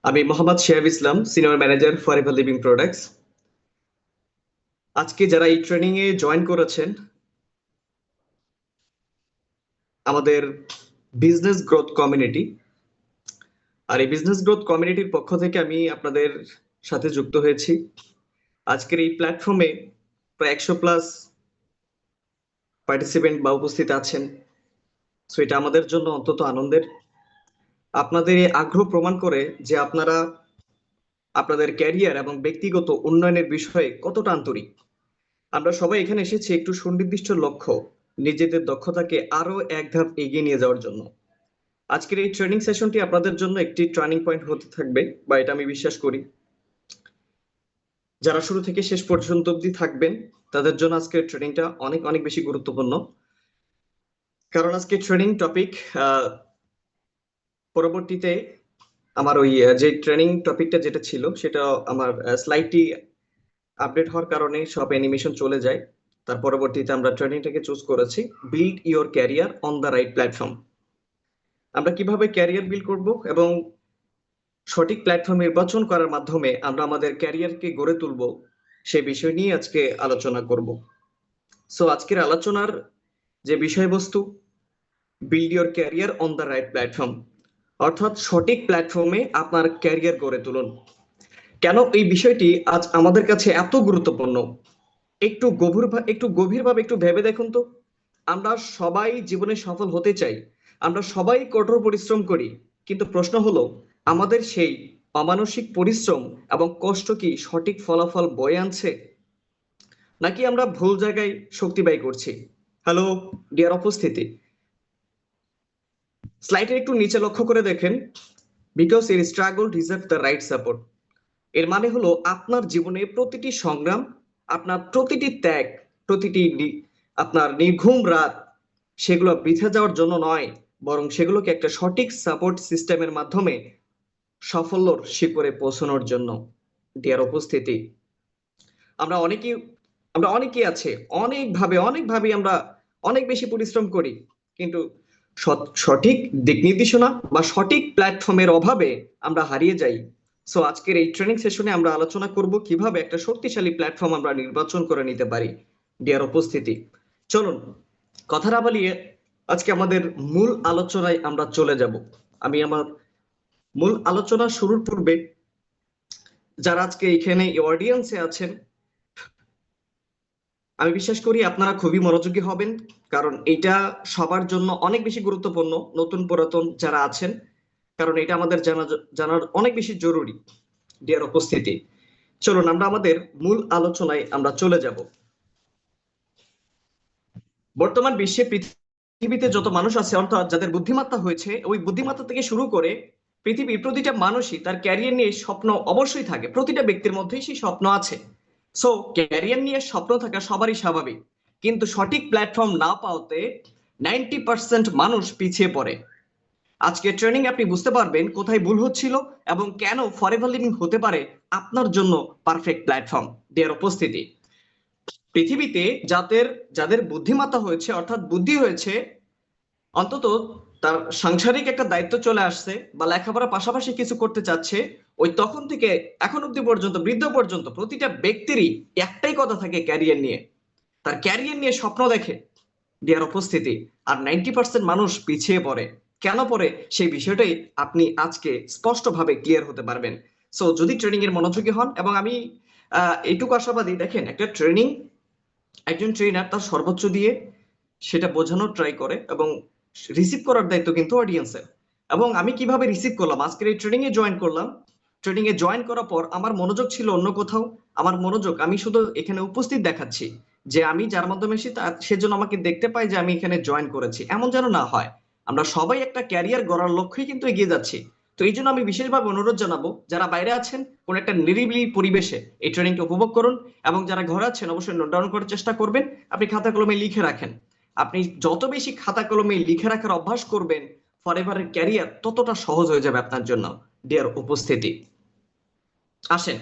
আমি Mohammad Shihab Islam, senior manager forever living products. আজকে যারা এই ট্রেনিং এ জয়েন করেছেন, আমাদের বিজনেস গ্রোথ কমিউনিটি, আর এই বিজনেস গ্রোথ কমিউনিটির পক্ষ থেকে আমি আপনাদের সাথে যুক্ত হয়েছি। আজকের এই প্ল্যাটফর্মে প্রায় 100+ পার্টিসিপেন্ট বা উপস্থিত আছেন। সো এটা আমাদের জন্য অত্যন্ত আনন্দের। আপনাদের এই আগ্রহ প্রমাণ করে যে আপনারা আপনাদের ক্যারিয়ার এবং ব্যক্তিগত উন্নয়নের বিষয়ে কতটা আন্তরিক। আমরা সবাই এখানে এসেছি একটু সুনির্দিষ্ট লক্ষ্য, নিজেদের দক্ষতাকে আরো এক ধাপ এগিয়ে নিয়ে যাওয়ার জন্য। আজকের এই ট্রেনিং সেশনটি আপনাদের জন্য একটি টার্নিং পয়েন্ট হতে থাকবে, বা এটা আমি বিশ্বাস করি। যারা শুরু থেকে শেষ পর্যন্ত অবধি থাকবেন তাদের জন্য আজকের ট্রেনিংটা অনেক অনেক বেশি গুরুত্বপূর্ণ। কারণ আজকে ট্রেনিং টপিক পরবর্তীতে আমার ওই যে ট্রেনিং টপিকটা যেটা ছিল সেটা আমার স্লাইডটি আপডেট হওয়ার কারণে সব অ্যানিমেশন চলে যায়। তার পরবর্তীতে আমরা ট্রেনিংটাকে চুজ করেছি build your career on the right platform. আমরা কিভাবে ক্যারিয়ার বিল্ড করব এবং সঠিক প্ল্যাটফর্ম নির্বাচন করার মাধ্যমে আমরা আমাদের ক্যারিয়ারকে গড়ে তুলব, সেই বিষয় নিয়ে আজকে আলোচনা করব। সো আজকের আলোচনার যে বিষয়বস্তু, build your career on the right platform, অর্থাৎ সঠিক প্ল্যাটফর্মে আপনার ক্যারিয়ার গড়ে তুলুন। কেন এই বিষয়টি আজ আমাদের কাছে এত গুরুত্বপূর্ণ, একটু গভীরভাবে একটু ভেবে দেখুন তো। আমরা সবাই জীবনে সফল হতে চাই, আমরা সবাই কঠোর পরিশ্রম করি, কিন্তু প্রশ্ন হলো আমাদের সেই অমানসিক পরিশ্রম এবং কষ্ট কি সঠিক ফলাফল বয়ে আনছে, নাকি আমরা ভুল জায়গায় শক্তি ব্যয় করছি? হ্যালো ডিয়ার উপস্থিতি, স্লাইডের একটু নিচে লক্ষ্য করে দেখেন, বিকজ এর struggle deserve the right support. এর মানে হলো আপনার জীবনে প্রতিটি সংগ্রাম, আপনার প্রতিটি ত্যাগ, প্রতিটি আপনার নির্ঘুম রাত, সেগুলো বৃথা যাওয়ার জন্য নয়, বরং সেগুলোকে একটা সঠিক সাপোর্ট সিস্টেমের মাধ্যমে সাফল্যর শিখরে পৌঁছানোর জন্য। ডিয়ার উপস্থিতি, আমরা অনেকেই আমরা অনেকেই আছে অনেকভাবে আমরা অনেক বেশি পরিশ্রম করি, কিন্তু সঠিক দিক নির্দেশনা বা সঠিক প্ল্যাটফর্মের অভাবে আমরা হারিয়ে যাই। সো আজকের এই ট্রেনিং সেশনে আমরা আলোচনা করব কিভাবে একটা শক্তিশালী প্ল্যাটফর্ম আমরা নির্বাচন করে নিতে পারি। ডিয়ার উপস্থিতি, চলুন কথা না বাড়িয়ে আজকে আমাদের মূল আলোচনায় আমরা চলে যাব। আমি আমার মূল আলোচনা শুরুর পূর্বে যারা আজকে এখানে অডিয়েন্সে আছেন, আমি বিশ্বাস করি আপনারা খুবই মনোযোগী হবেন, কারণ এটা সবার জন্য অনেক বেশি গুরুত্বপূর্ণ, নতুন পুরাতন যারা আছেন, কারণ এটা আমাদের জানার অনেক বেশি জরুরি। ডিয়ার উপস্থিতি, চলুন আমরা আমাদের মূল আলোচনায় আমরা চলে যাব। বর্তমান বিশ্বে পৃথিবীতে যত মানুষ আছে, অর্থাৎ যাদের বুদ্ধিমত্তা হয়েছে, ওই বুদ্ধিমত্তা থেকে শুরু করে পৃথিবীর প্রতিটা মানুষই তার ক্যারিয়ার নিয়ে স্বপ্ন অবশ্যই থাকে, প্রতিটা ব্যক্তির মধ্যেই সেই স্বপ্ন আছে। সো ক্যারিয়ার নিয়ে স্বপ্ন থাকা সবারই স্বাভাবিক, কিন্তু সঠিক প্ল্যাটফর্ম না পাওয়াতে 90% মানুষ পিছিয়ে পড়ে। আজকে ট্রেনিং আপনি বুঝতে পারবেন কোথায় ভুল হচ্ছিল এবং কেন ফরএভার লিভিং হতে পারে আপনার জন্য পারফেক্ট প্ল্যাটফর্ম। ডিয়ার উপস্থিতি, পৃথিবীতে যাদের বুদ্ধিমত্তা হয়েছে, অর্থাৎ বুদ্ধি হয়েছে, অন্তত তার সাংসারিক একটা দায়িত্ব চলে আসছে বা লেখাপড়ার পাশাপাশি কিছু করতে চাচ্ছে, ওই তখন থেকে এখন অব্দি পর্যন্ত, বৃদ্ধ পর্যন্ত প্রতিটা ব্যক্তিরই একটাই কথা থাকে ক্যারিয়ার নিয়ে, তার ক্যারিয়ার নিয়ে স্বপ্ন দেখে। ডিয়ার উপস্থিতি, আর 90% মানুষ পিছিয়ে পড়ে। কেন পড়ে সেই বিষয়টাই আপনি আজকে স্পষ্টভাবে ক্লিয়ার হতে পারবেন। সো যদি ট্রেনিং এর মনোযোগী হন, এবং আমি এইটুকু আশাবাদী, দেখেন একটা ট্রেনিং, একজন ট্রেনার তার সর্বোচ্চ দিয়ে সেটা বোঝানোর ট্রাই করে, এবং রিসিভ করার দায়িত্ব কিন্তু অডিয়েন্সের। এবং আমি কিভাবে রিসিভ করলাম, আজকের এই ট্রেনিং এ জয়েন করলাম, ট্রেনিং এ জয়েন করার পর আমার মনোযোগ ছিল অন্য কোথাও। আমার মনোযোগ আমি শুধু এখানে উপস্থিত দেখাচ্ছি, যে আমি যার মাধ্যমে এসেছি সেজন্য আমাকে দেখতে পাই যে আমি এখানে জয়েন করেছি, এমন যেন না হয়। আমরা সবাই একটা ক্যারিয়ার গড়ার লক্ষ্যেই কিন্তু এগিয়ে যাচ্ছি। তো এই জন্য আমি বিশেষভাবে অনুরোধ জানাবো, যারা বাইরে আছেন কোন একটা নিরিবিলি পরিবেশে এই ট্রেনিংটা উপভোগ করুন, এবং যারা ঘরে আছেন অবশ্যই নোট ডাউন করার চেষ্টা করবেন। আপনি খাতা কলমে লিখে রাখেন। আপনি যত বেশি খাতা কলমে লিখে রাখার অভ্যাস করবেন, ফরএভারের ক্যারিয়ার ততটা সহজ হয়ে যাবে আপনার জন্য। ডিয়ার উপস্থিতি, আসেন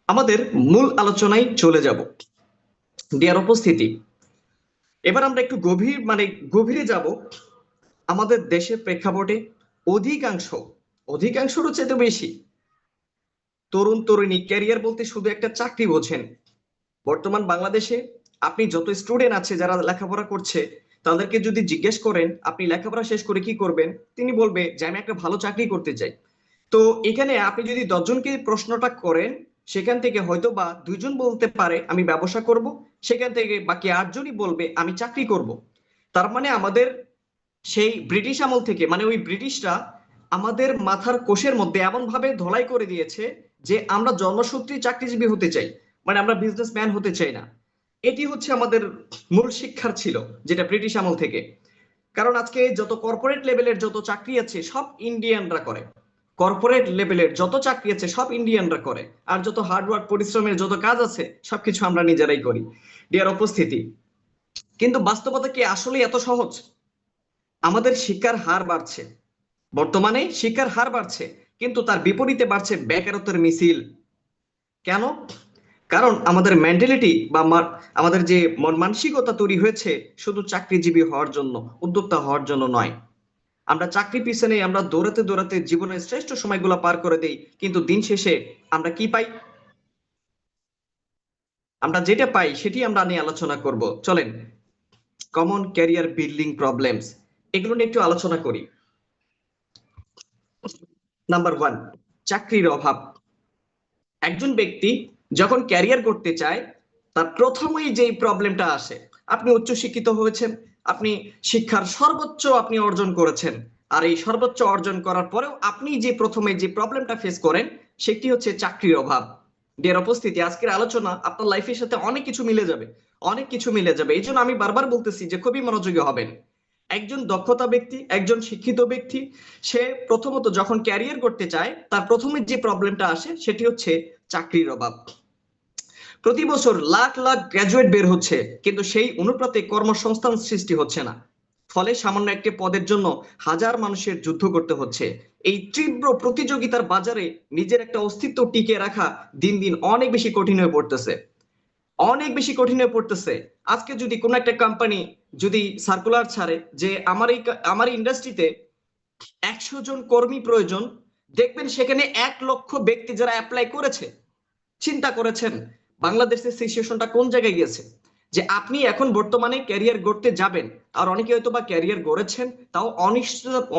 আমাদের মূল আলোচনায় চলে যাব। ডিয়ার উপস্থিতি, এবার আমরা একটু গভীরে যাব। আমাদের দেশের প্রেক্ষাপটে অধিকাংশ অধিকাংশেরও চেয়ে বেশি তরুণ তরুণী ক্যারিয়ার বলতে শুধু একটা চাকরি বোঝেন। বর্তমান বাংলাদেশে আপনি যত স্টুডেন্ট আছে যারা লেখাপড়া করছে, তাদেরকে যদি জিজ্ঞেস করেন আপনি লেখাপড়া শেষ করে কি করবেন, তিনি বলবে যে আমি একটা ভালো চাকরি করতে চাই। তো এখানে আপনি যদি 10 জনকে প্রশ্নটা করেন, সেখান থেকে হয়তো বা 2 জন বলতে পারে আমি ব্যবসা করব, সেখান থেকে বাকি 8 জনই বলবে আমি চাকরি করব। তার মানে আমাদের সেই ব্রিটিশ আমল থেকে, মানে ওই ব্রিটিশরা আমাদের মাথার কোষের মধ্যে এমন ভাবে ধলাই করে দিয়েছে যে আমরা জন্মসূত্রেই চাকরিজীবী হতে চাই, মানে আমরা বিজনেসম্যান হতে চাই না। এটি হচ্ছে আমাদের মূল শিক্ষার ছিল, যেটা ব্রিটিশ আমল থেকে। কারণ আজকে যত কর্পোরেট লেভেলের যত চাকরি আছে সব ইন্ডিয়ানরা করে, কর্পোরেট লেভেলের যত চাকরি আছে সব ইন্ডিয়ানরা করে, আর যত হার্ডওয়ার্ক পরিশ্রমের যত কাজ আছে সবকিছু আমরা নিজেরাই করি। ডিয়ার উপস্থিতি, কিন্তু বাস্তবতা কি আসলে এত সহজ? আমাদের শিক্ষার হার বাড়ছে, বর্তমানে শিক্ষার হার বাড়ছে, কিন্তু তার বিপরীতে বাড়ছে বেকারত্বের মিছিল। কেন? কারণ আমাদের মেন্টালিটি বা আমাদের যে মন মানসিকতা তৈরি হয়েছে শুধু চাকরিজীবী হওয়ার জন্য, উদ্যোক্তা হওয়ার জন্য নয়। আমরা চাকরি পিছনে আমরা দৌড়াতে দৌড়াতে জীবনের শ্রেষ্ঠ সময়গুলো পার করে দেই, কিন্তু দিন শেষে আমরা কি পাই? আমরা যেটা পাই সেটি আমরা নিয়ে আলোচনা করব। চলেন, কমন ক্যারিয়ার বিল্ডিং প্রবলেমস, এগুলো নিয়ে একটু আলোচনা করি। নাম্বার 1, চাকরির অভাব। একজন ব্যক্তি যখন ক্যারিয়ার করতে চায়, তার প্রথমেই যেই প্রবলেমটা আসে, আপনি উচ্চশিক্ষিত হয়েছেন, আপনি শিক্ষার সর্বোচ্চ আপনি অর্জন করেছেন, আর এই সর্বোচ্চ অর্জন করার পরেও আপনি যে প্রথমে যে প্রবলেমটা ফেস করেন সেটি হচ্ছে চাকরির অভাব। ডিয়ার উপস্থিতি, আজকের আলোচনা আপনার লাইফের সাথে অনেক কিছু মিলে যাবে, অনেক কিছু মিলে যাবে। এই জন্য আমি বারবার বলতেছি যে খুবই মনোযোগী হবেন। একজন দক্ষতা ব্যক্তি, একজন শিক্ষিত ব্যক্তি, সে প্রথমত যখন ক্যারিয়ার করতে চায় তার প্রথমে যে প্রবলেমটা আসে সেটি হচ্ছে চাকরির অভাব। প্রতি বছর লাখ লাখ গ্রাজুয়েট বের হচ্ছে, কিন্তু সেই অনুপাতে কর্মসংস্থান সৃষ্টি হচ্ছে না। ফলে সামান্য একটি পদের জন্য হাজার মানুষের যুদ্ধ করতে হচ্ছে। এই তীব্র প্রতিযোগিতার বাজারে নিজের একটা অস্তিত্ব টিকে রাখা দিন দিন অনেক বেশি কঠিন হয়ে পড়তেছে, অনেক বেশি কঠিন হয়ে পড়তেছে। আজকে যদি কোনো একটা কোম্পানি যদি সার্কুলার ছাড়ে যে আমার ইন্ডাস্ট্রিতে 100 জন কর্মী প্রয়োজন, দেখবেন সেখানে 1 লক্ষ ব্যক্তি যারা অ্যাপ্লাই করেছে। চিন্তা করেছেন বাংলাদেশের সিচুয়েশনটা কোন জায়গায় গিয়েছে? যে আপনি এখন বর্তমানে ক্যারিয়ার গড়তে যাবেন, আর অনেকে হয়তো বা ক্যারিয়ার গড়েছেন তাও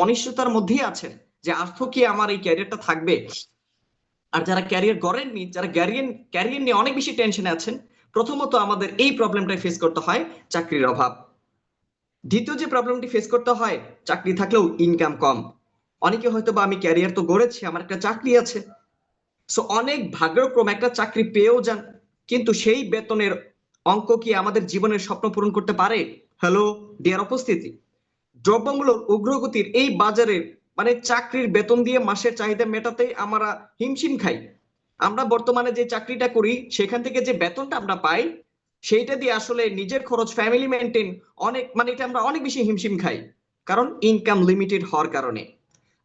অনিশ্চয়তার মধ্যেই আছেন যে আর্থ কি আমার এই ক্যারিয়ারটা থাকবে। আর যারা ক্যারিয়ার গড়েননি, যারা ক্যারিয়ার নিয়ে অনেক বেশি টেনশনে আছেন, প্রথমত আমাদের এই প্রবলেমটা ফেস করতে হয়, চাকরির অভাব। দ্বিতীয় যে প্রবলেমটি ফেস করতে হয়, চাকরি থাকলেও ইনকাম কম। অনেকে হয়তো বা আমি ক্যারিয়ার তো গড়েছি, আমার একটা চাকরি আছে, সো অনেক ভাগ্যক্রমে একটা চাকরি পেয়েও যান, কিন্তু সেই বেতনের অঙ্ক কি আমাদের জীবনের স্বপ্ন পূরণ করতে পারে? হ্যালো ডিয়ার উপস্থিতি, দ্রব্যমূল্যের উগ্রগতির এই বাজারে মানে চাকরির বেতন দিয়ে মাসের চাহিদা মেটাতে আমরা হিমশিম খাই। আমরা বর্তমানে যে চাকরিটা করি সেখান থেকে যে বেতনটা আমরা পাই, সেইটা দিয়ে আসলে নিজের খরচ, ফ্যামিলি মেনটেন অনেক, মানে এটা আমরা অনেক বেশি হিমশিম খাই। কারণ ইনকাম লিমিটেড হওয়ার কারণে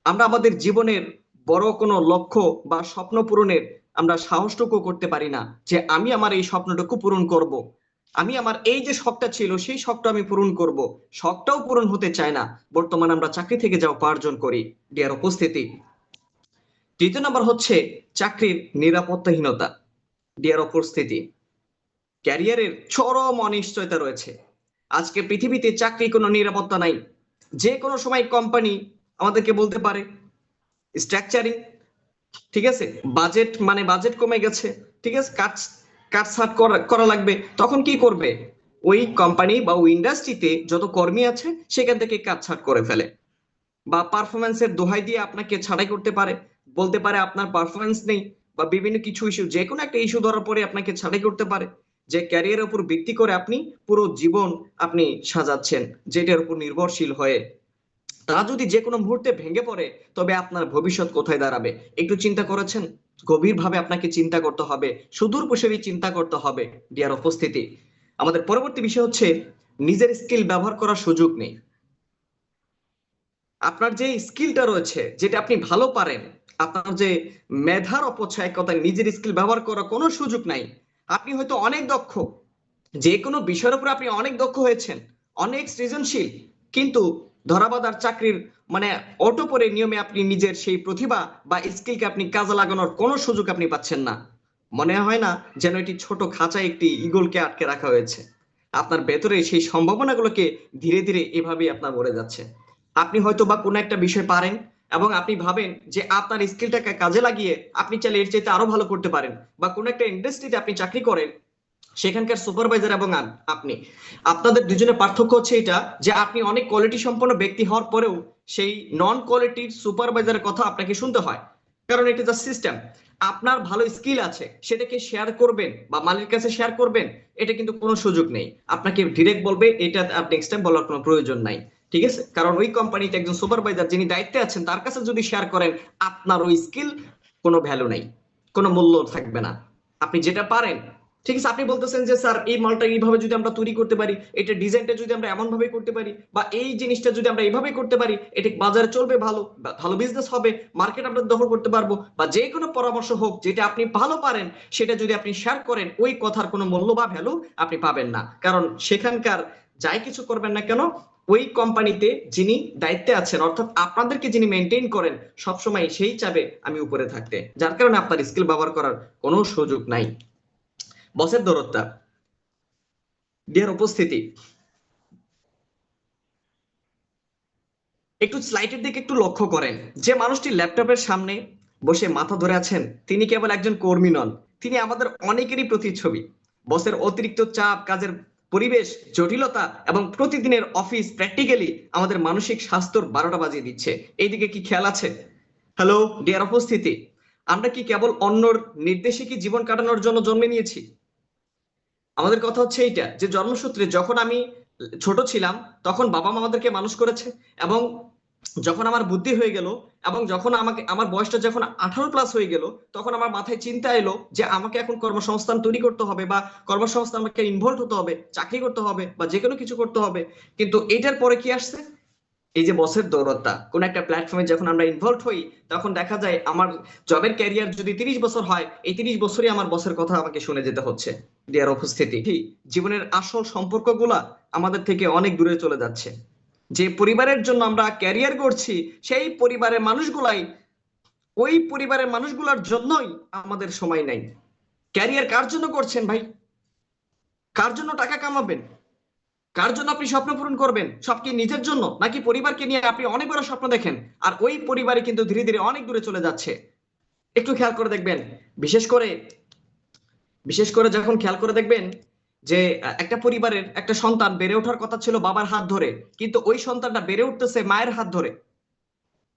আমরা আমাদের জীবনের বড় কোনো লক্ষ্য বা স্বপ্ন পূরণের আমরা সাহসটুকু করতে পারি না, যে আমি আমার এই স্বপ্নটুকু পূরণ করব, আমি আমার এই যে শখটা ছিল সেই শখটা আমি পূরণ করব। শখটাও পূরণ হতে চায় না, বর্তমানে আমরা চাকরি থেকে যা উপার্জন করি। ডিয়ার উপস্থিতি, তৃতীয় নম্বর হচ্ছে চাকরির নিরাপত্তাহীনতা। ডিয়ার উপস্থিতি, ক্যারিয়ারের চরম অনিশ্চয়তা রয়েছে। আজকে পৃথিবীতে চাকরি কোনো নিরাপত্তা নাই। যে কোনো সময় কোম্পানি আমাদেরকে বলতে পারে স্ট্রাকচারিং, ঠিক আছে, বাজেট মানে বাজেট কমে গেছে, ঠিক আছে, কাট কাট ছাট করা লাগবে, তখন কি করবে? ওই কোম্পানি বা ওই ইন্ডাস্ট্রিতে যত কর্মী আছে সেখান থেকে কাট ছাট করে ফেলে, বা পারফরমেন্সের দোহাই দিয়ে আপনাকে ছাঁটাই করতে পারে, বলতে পারে আপনার পারফরমেন্স নেই, বা বিভিন্ন কিছু ইস্যু, যে কোনো একটা ইস্যু ধরার পরে আপনাকে ছাঁটাই করতে পারে। যে ক্যারিয়ারের উপর ভিত্তি করে আপনি পুরো জীবন আপনি সাজাচ্ছেন, যেটার উপর নির্ভরশীল হয়ে, তা যদি যে কোনো মুহূর্তে ভেঙে পড়ে তবে আপনার ভবিষ্যৎ কোথায় দাঁড়াবে? একটু চিন্তা করেছেন? গভীরভাবে আপনাকে চিন্তা করতে হবে, সুদূর প্রসারী চিন্তা করতে হবে। ডিয়ার উপস্থিতি, আমাদের পরবর্তী বিষয় হচ্ছে নিজের স্কিল ব্যবহার করার সুযোগ নেই। আপনার যে স্কিলটা রয়েছে, যেটা আপনি ভালো পারেন, আপনার যে মেধার অপচয়, কথা নিজের স্কিল ব্যবহার করার কোনো সুযোগ নাই। আপনি হয়তো অনেক দক্ষ, যে কোনো বিষয়ের উপর আপনি অনেক দক্ষ হয়েছেন, অনেক সৃজনশীল, কিন্তু ধরাবাঁধার চাকরির মানে অটো পরে নিয়মে আপনি নিজের সেই প্রতিভা বা স্কিলকে আপনি কাজে লাগানোর কোনো সুযোগ আপনি পাচ্ছেন না। মনে হয় না যেন এটি ছোট খাঁচায় একটি ঈগলকে আটকে রাখা হয়েছে? আপনার ভেতরে সেই সম্ভাবনাগুলোকে ধীরে ধীরে এভাবেই আপনার মরে যাচ্ছে। আপনি হয়তো বা কোনো একটা বিষয় পারেন এবং আপনি ভাবেন যে আপনার স্কিলটাকে কাজে লাগিয়ে আপনি চাইলে এর চাইতে আরো ভালো করতে পারেন, বা কোনো একটা ইন্ডাস্ট্রিতে আপনি চাকরি করেন, সেখানকার সুপারভাইজার এবং আপনি, আপনাদের দুজনের পার্থক্য হচ্ছে এটা যে আপনি অনেক কোয়ালিটি সম্পন্ন ব্যক্তি হওয়ার পরেও সেই নন কোয়ালিটির সুপারভাইজারের কথা আপনাকে শুনতে হয়। কারণ এটা জাস্ট সিস্টেম। আপনার ভালো স্কিল আছে, সেটাকে শেয়ার করবেন বা মালিকের কাছে শেয়ার করবেন, এটা কিন্তু কোনো সুযোগ নেই। আপনাকে ডিরেক্ট বলবে, এটা নেক্সট টাইম বলার কোনো প্রয়োজন নাই। ঠিক আছে, কারণ ওই কোম্পানিতে একজন সুপারভাইজার যিনি দায়িত্বে আছেন তার কাছে যদি শেয়ার করেন, আপনার ওই স্কিল কোনো ভ্যালু নেই, কোনো মূল্য থাকবে না। আপনি যেটা পারেন, ঠিক আছে, আপনি বলতেছেন যে স্যার এই মালটা এইভাবে যদি আমরা তৈরি করতে পারি, এটা ডিজাইনটা যদি আমরা এমন ভাবে করতে পারি, বা এই জিনিসটা যদি আমরা এইভাবে করতে পারি, এটা বাজারে চলবে, ভালো ভালো বিজনেস হবে, মার্কেট আমরা দখল করতে পারবো, বা যে কোনো পরামর্শ হোক যেটা আপনি ভালো পারেন, সেটা যদি আপনি শেয়ার করেন, ওই কথার কোনো মূল্য বা ভ্যালু আপনি পাবেন না। কারণ সেখানকার যাই কিছু করবেন না কেন, ওই কোম্পানিতে যিনি দায়িত্বে আছেন, অর্থাৎ আপনাদেরকে যিনি মেনটেন করেন, সবসময় সেই চাবে আমি উপরে থাকতে, যার কারণে আপনার স্কিল ব্যবহার করার কোনো সুযোগ নাই। বসের দৌরত্ব, ডিয়ার উপস্থিতি, একটু স্লাইডের দিকে একটু লক্ষ্য করেন। যে মানুষটি ল্যাপটপের সামনে বসে মাথা ধরে আছেন, তিনি কেবল একজন কর্মী নন, তিনি আমাদের অনেকেরই প্রতিচ্ছবি। বসের অতিরিক্ত চাপ, কাজের পরিবেশ, জটিলতা এবং প্রতিদিনের অফিস প্র্যাকটিক্যালি আমাদের মানসিক স্বাস্থ্যর 12টা বাজিয়ে দিচ্ছে। এইদিকে কি খেয়াল আছে? হ্যালো ডিয়ার উপস্থিতি, আমরা কি কেবল অন্যর নির্দেশে কি জীবন কাটানোর জন্য জন্মে নিয়েছি? আমাদের কথা হচ্ছে এইটা যে জন্মসূত্রে যখন আমি ছোট ছিলাম, তখন বাবা মা আমাদেরকে মানুষ করেছে, এবং যখন আমার বুদ্ধি হয়ে গেল এবং যখন আমাকে আমার বয়সটা যখন 18+ হয়ে গেল, তখন আমার মাথায় চিন্তা এলো যে আমাকে এখন কর্মসংস্থান তৈরি করতে হবে, বা কর্মসংস্থান আমাকে ইনভলভ হতে হবে, চাকরি করতে হবে, বা যে কোনো কিছু করতে হবে। কিন্তু এটার পরে কি আসছে? এই যে বসের দৌরত্বা, কোন একটা প্ল্যাটফর্মে যখন আমরা ইনভলভ হই, তখন দেখা যায় আমার জবের ক্যারিয়ার যদি 30 বছর হয়, এই 30 বছরই আমার বসের কথা আমাকে শুনে যেতে হচ্ছে। ডিয়ার উপস্থিতি, জীবনের আসল সম্পর্কগুলা আমাদের থেকে অনেক দূরে চলে যাচ্ছে। যে পরিবারের জন্য আমরা ক্যারিয়ার করছি, সেই পরিবারের মানুষগুলাই, ওই পরিবারের মানুষগুলোর জন্যই আমাদের সময় নাই। ক্যারিয়ার কার জন্য করছেন ভাই? কার জন্য টাকা কামাবেন? কার জন্য আপনি স্বপ্ন পূরণ করবেন? সব কি নিজের জন্য, নাকি পরিবারকে নিয়ে আপনি অনেক বড় স্বপ্ন দেখেন, আর ওই পরিবারে কিন্তু ধীরে ধীরে অনেক দূরে চলে যাচ্ছে? একটু খেয়াল করে দেখবেন, বিশেষ করে যখন খেয়াল করে দেখবেন যে একটা পরিবারের একটা সন্তান বেড়ে ওঠার কথা ছিল বাবার হাত ধরে, কিন্তু ওই সন্তানটা বেড়ে উঠতেছে মায়ের হাত ধরে।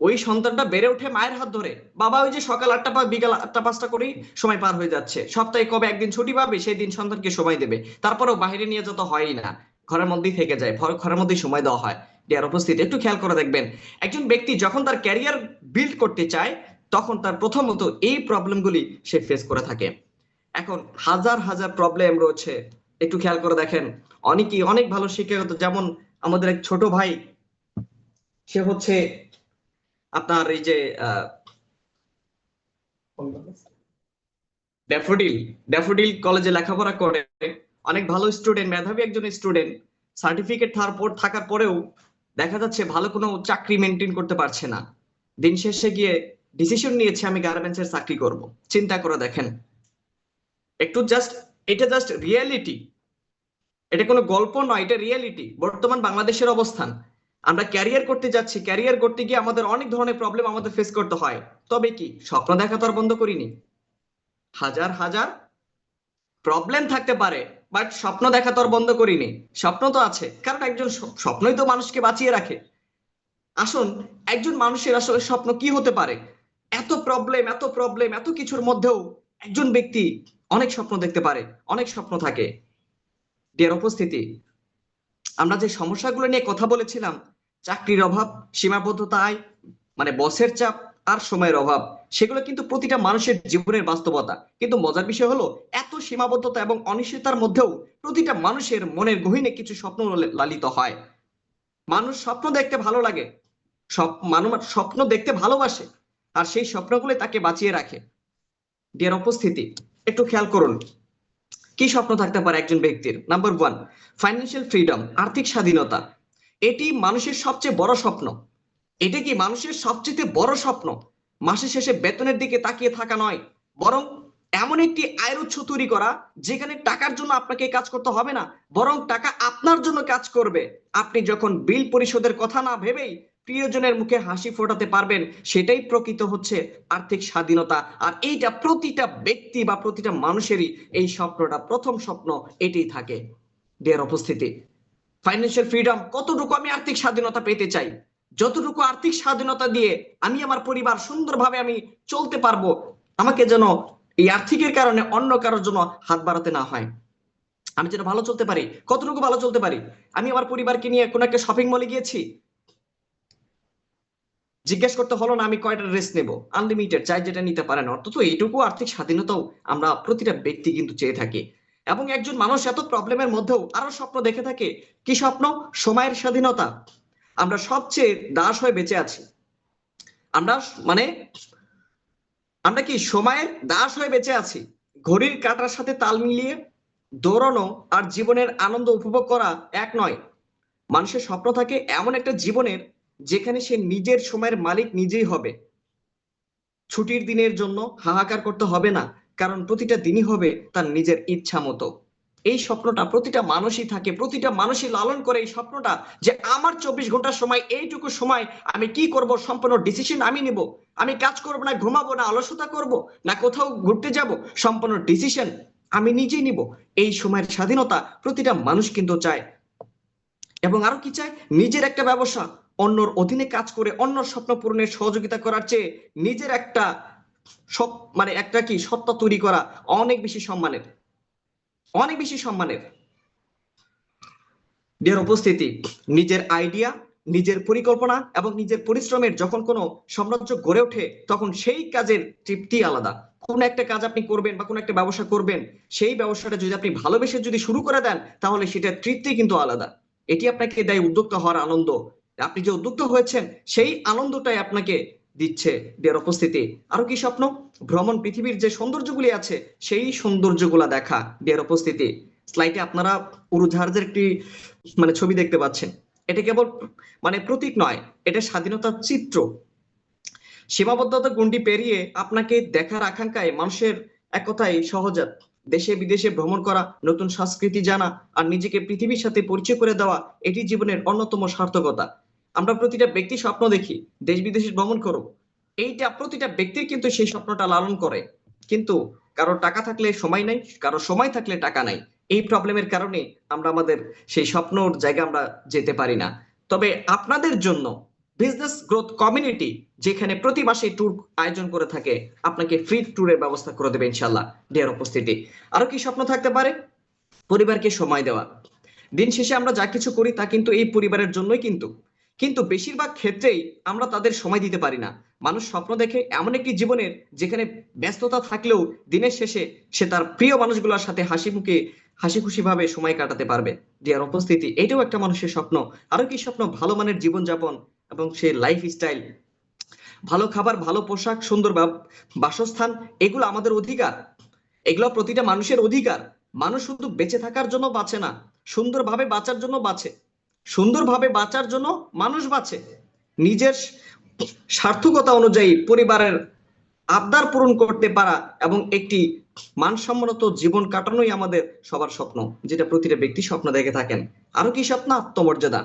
ওই সন্তানটা বেড়ে ওঠে মায়ের হাত ধরে। বাবা ওই যে সকাল 8টা বা বিকাল 8টা 5টা করেই সময় পার হয়ে যাচ্ছে, সপ্তাহে কবে একদিন ছুটি পাবে সেই দিন সন্তানকে সময় দেবে, তারপরেও বাইরে নিয়ে যেতে হয়ই না, ঘরের মধ্যেই থেকে যায়, ঘরের মধ্যেই সময় দেওয়া হয়। ডিয়ার উপস্থিতি, একটু খেয়াল করে দেখবেন, একজন ব্যক্তি যখন তার ক্যারিয়ার বিল্ড করতে চায়, তখন তার প্রথমত এই প্রবলেমগুলি সে ফেস করে থাকে। এখন হাজার হাজার প্রবলেম রয়েছে, একটু খেয়াল করে দেখেন। অনেকেই অনেক ভালো শিক্ষাগত, যেমন আমাদের এক ছোট ভাই, সে হচ্ছে আপনার এই যে ড্যাফোডিল ড্যাফোডিল কলেজে লেখাপড়া করে, অনেক ভালো স্টুডেন্ট, মেধাবী একজন স্টুডেন্ট, সার্টিফিকেট থাকার পরেও দেখা যাচ্ছে ভালো কোনো চাকরি মেনটেন করতে পারছে না। দিন শেষে গিয়ে ডিসিশন নিয়েছে আমি গার্মেন্টসের চাকরি করব। চিন্তা করে দেখেন, একটু জাস্ট, এটা জাস্ট রিয়েলিটি, এটা কোনো গল্প নয়, এটা রিয়েলিটি, বর্তমান বাংলাদেশের অবস্থান। আমরা ক্যারিয়ার করতে যাচ্ছি, ক্যারিয়ার করতে গিয়ে আমাদের অনেক ধরনের প্রবলেম আমাদের ফেস করতে হয়। তবে কি স্বপ্ন দেখা তো আর বন্ধ করিনি? হাজার হাজার প্রবলেম থাকতে পারে, বাট স্বপ্ন দেখা তো আর বন্ধ করিনি। স্বপ্ন তো আছে, কারণ একজন স্বপ্নই তো মানুষকে বাঁচিয়ে রাখে। আসুন, একজন মানুষের আসলে স্বপ্ন কি হতে পারে? এত প্রবলেম, এত প্রবলেম, এত কিছুর মধ্যেও একজন ব্যক্তি অনেক স্বপ্ন দেখতে পারে, অনেক স্বপ্ন থাকে। ডিয়ার উপস্থিতি, আমরা যে সমস্যাগুলো নিয়ে কথা বলেছিলাম, চাকরির অভাব, সীমাবদ্ধতা, আয়, মানে বসের চাপ, আর সময়ের অভাব, সেগুলো কিন্তু প্রতিটা মানুষের জীবনের বাস্তবতা। কিন্তু মজার বিষয় হলো, এত সীমাবদ্ধতা এবং অনিশ্চয়তার মধ্যেও প্রতিটা মানুষের মনের গহীনে কিছু স্বপ্ন লালিত হয়। মানুষ স্বপ্ন দেখতে ভালো লাগে, মানুষ স্বপ্ন দেখতে ভালোবাসে, আর সেই স্বপ্নগুলো তাকে বাঁচিয়ে রাখে। ডিয়ার উপস্থিতি, একটু খেয়াল করুন, কি স্বপ্ন থাকতে পারে একজন ব্যক্তির? নাম্বার 1, ফাইন্যান্সিয়াল ফ্রিডম, আর্থিক স্বাধীনতা। এটি মানুষের সবচেয়ে বড় স্বপ্ন। এটা কি মানুষের সবচেয়ে বড় স্বপ্ন? মাসের শেষে বেতনের দিকে তাকিয়ে থাকা নয়, বরং এমন একটি আয়ের উৎস তৈরি করা যেখানে টাকার জন্য আপনাকে কাজ করতে হবে না, বরং টাকা আপনার জন্য কাজ করবে। আপনি যখন বিল পরিশোধের কথা না ভেবেই প্রিয়জনের মুখে হাসি ফোটাতে পারবেন, সেটাই প্রকৃত হচ্ছে আর্থিক স্বাধীনতা। আর এইটা প্রতিটা ব্যক্তি বা প্রতিটা মানুষেরই এই স্বপ্নটা, প্রথম স্বপ্ন এটাই থাকে। ডিয়ার উপস্থিতি, ফাইন্যান্সিয়াল ফ্রিডম কতটুকু আমি আর্থিক স্বাধীনতা পেতে চাই, যতটুকু আর্থিক স্বাধীনতা দিয়ে আমি আমার পরিবার সুন্দরভাবে আমি চলতে পারবো, আমাকে যেন এই আর্থিকের কারণে অন্য কারোর জন্য হাত বাড়াতে না হয়। আমি যেন ভালো চলতে পারি, কতটুকু ভালো চলতে পারি। আমি আমার পরিবারকে নিয়ে কোনো একটা শপিং মলে গিয়েছি, জিজ্ঞেস করতে হলো না আমি কয়টা ড্রেস নেব, আনলিমিটেড, চাই যেটা নিতে পারেন। অন্তত এইটুকু আর্থিক স্বাধীনতাও আমরা প্রতিটা ব্যক্তি কিন্তু চেয়ে থাকি। এবং একজন মানুষ এত প্রবলেমের মধ্যেও আরো স্বপ্ন দেখে থাকে। কি স্বপ্ন? সময়ের স্বাধীনতা। আমরা সবচেয়ে দাস হয়ে বেঁচে আছি। আমরা মানে আমরা কি সময়ের দাস হয়ে বেঁচে আছি? ঘড়ির কাঁটার সাথে তাল মিলিয়ে দৌড়ানো আর জীবনের আনন্দ উপভোগ করা এক নয়। মানুষের স্বপ্ন থাকে এমন একটা জীবনের যেখানে সে নিজের সময়ের মালিক নিজেই হবে। ছুটির দিনের জন্য হাহাকার করতে হবে না, কারণ প্রতিটা দিনই হবে তার নিজের ইচ্ছা মতো। এই স্বপ্নটা প্রতিটা মানুষই থাকে, প্রতিটা মানুষই লালন করে এই স্বপ্নটা, যে আমার 24 ঘন্টার সময়, এইটুকু সময় আমি কি করব সম্পূর্ণ ডিসিশন আমি নিব। আমি কাজ করব না, ঘুমাবো না, অলসতা করব না, কোথাও ঘুরতে যাব, সম্পূর্ণ ডিসিশন আমি নিজেই নিব। এই সময়ের স্বাধীনতা প্রতিটা মানুষ কিন্তু চায়। এবং আরো কি চায়? নিজের একটা ব্যবসা, অন্যর অধীনে কাজ করে অন্যর স্বপ্ন পূরণের সহযোগিতা করার চেয়ে নিজের একটা সব একটা কি সত্তা তৈরি করা অনেক বেশি সম্মানের, অনেক বেশি সম্মানের। ডিয়ার উপস্থিতি, নিজের আইডিয়া, নিজের পরিকল্পনা এবং নিজের পরিশ্রমের যখন কোনো সাম্রাজ্য গড়ে ওঠে, তখন সেই কাজের তৃপ্তি আলাদা। কোন একটা কাজ আপনি করবেন বা কোন একটা ব্যবসা করবেন, সেই ব্যবসাটা যদি আপনি ভালোবেসে যদি শুরু করে দেন, তাহলে সেটা তৃপ্তি কিন্তু আলাদা। এটি আপনাকে দেয় উদ্যোক্তা হওয়ার আনন্দ। আপনি যে উদ্যোক্তা হয়েছেন সেই আনন্দটাই আপনাকে দিচ্ছে। ডিয়ার উপস্থিতি, আরো কি স্বপ্ন? ভ্রমণ, পৃথিবীর যে সৌন্দর্যগুলি আছে সেই সৌন্দর্যগুলা দেখা। ডিয়ার উপস্থিতি, স্লাইডে আপনারা উড়োজাহাজের একটি ছবি দেখতে পাচ্ছেন। এটা কেবল প্রতীক নয়, এটা স্বাধীনতার চিত্র। সীমাবদ্ধতা গণ্ডি পেরিয়ে আপনাকে দেখার আকাঙ্ক্ষায় মানুষের এক কথায় সহজাত। দেশে বিদেশে ভ্রমণ করা, নতুন সংস্কৃতি জানা আর নিজেকে পৃথিবীর সাথে পরিচয় করে দেওয়া, এটি জীবনের অন্যতম সার্থকতা। আমরা প্রতিটা ব্যক্তি স্বপ্ন দেখি দেশ বিদেশে ভ্রমণ করব, এইটা প্রতিটা ব্যক্তির কিন্তু সেই স্বপ্নটা লালন করে। কিন্তু কারো টাকা থাকলে সময় নাই, কারো সময় থাকলে টাকা নাই। এই প্রবলেমের কারণে আমরা আমাদের সেই স্বপ্নর জায়গা আমরা যেতে পারি না। তবে আপনাদের জন্য বিজনেস গ্রোথ কমিউনিটি, যেখানে প্রতি মাসে ট্যুর আয়োজন করে থাকে, আপনাকে ফ্রি ট্যুরের ব্যবস্থা করে দেবে ইনশাল্লাহ। ডিয়ার উপস্থিতি, আরো কি স্বপ্ন থাকতে পারে? পরিবারকে সময় দেওয়া। দিন শেষে আমরা যা কিছু করি তা কিন্তু এই পরিবারের জন্যই, কিন্তু কিন্তু বেশিরভাগ ক্ষেত্রেই আমরা তাদের সময় দিতে পারি না। মানুষ স্বপ্ন দেখে এমন একটি জীবনের যেখানে ব্যস্ততা থাকলেও দিনের শেষে সে তার প্রিয় মানুষগুলোর সাথে হাসি মুখে হাসি খুশি ভাবে সময় কাটাতে পারবে। ডিয়ার উপস্থিতি, এটাও একটা মানুষের স্বপ্ন। আরো কি স্বপ্ন? ভালো মানের জীবনযাপন এবং সে লাইফ স্টাইল, ভালো খাবার, ভালো পোশাক, সুন্দর বাসস্থান, এগুলো আমাদের অধিকার। এগুলো প্রতিটা মানুষের অধিকার। মানুষ শুধু বেঁচে থাকার জন্য বাঁচে না, সুন্দরভাবে বাঁচার জন্য বাঁচে। সুন্দরভাবে বাঁচার জন্য মানুষ বাঁচে। নিজের সার্থকতা অনুযায়ী পরিবারের আবদার পূরণ করতে পারা এবং একটি মানসম্মত জীবন কাটানোই আমাদের সবার স্বপ্ন, যেটা প্রতিটা ব্যক্তি স্বপ্ন দেখে থাকেন। আরো কি স্বপ্ন? আত্মমর্যাদা।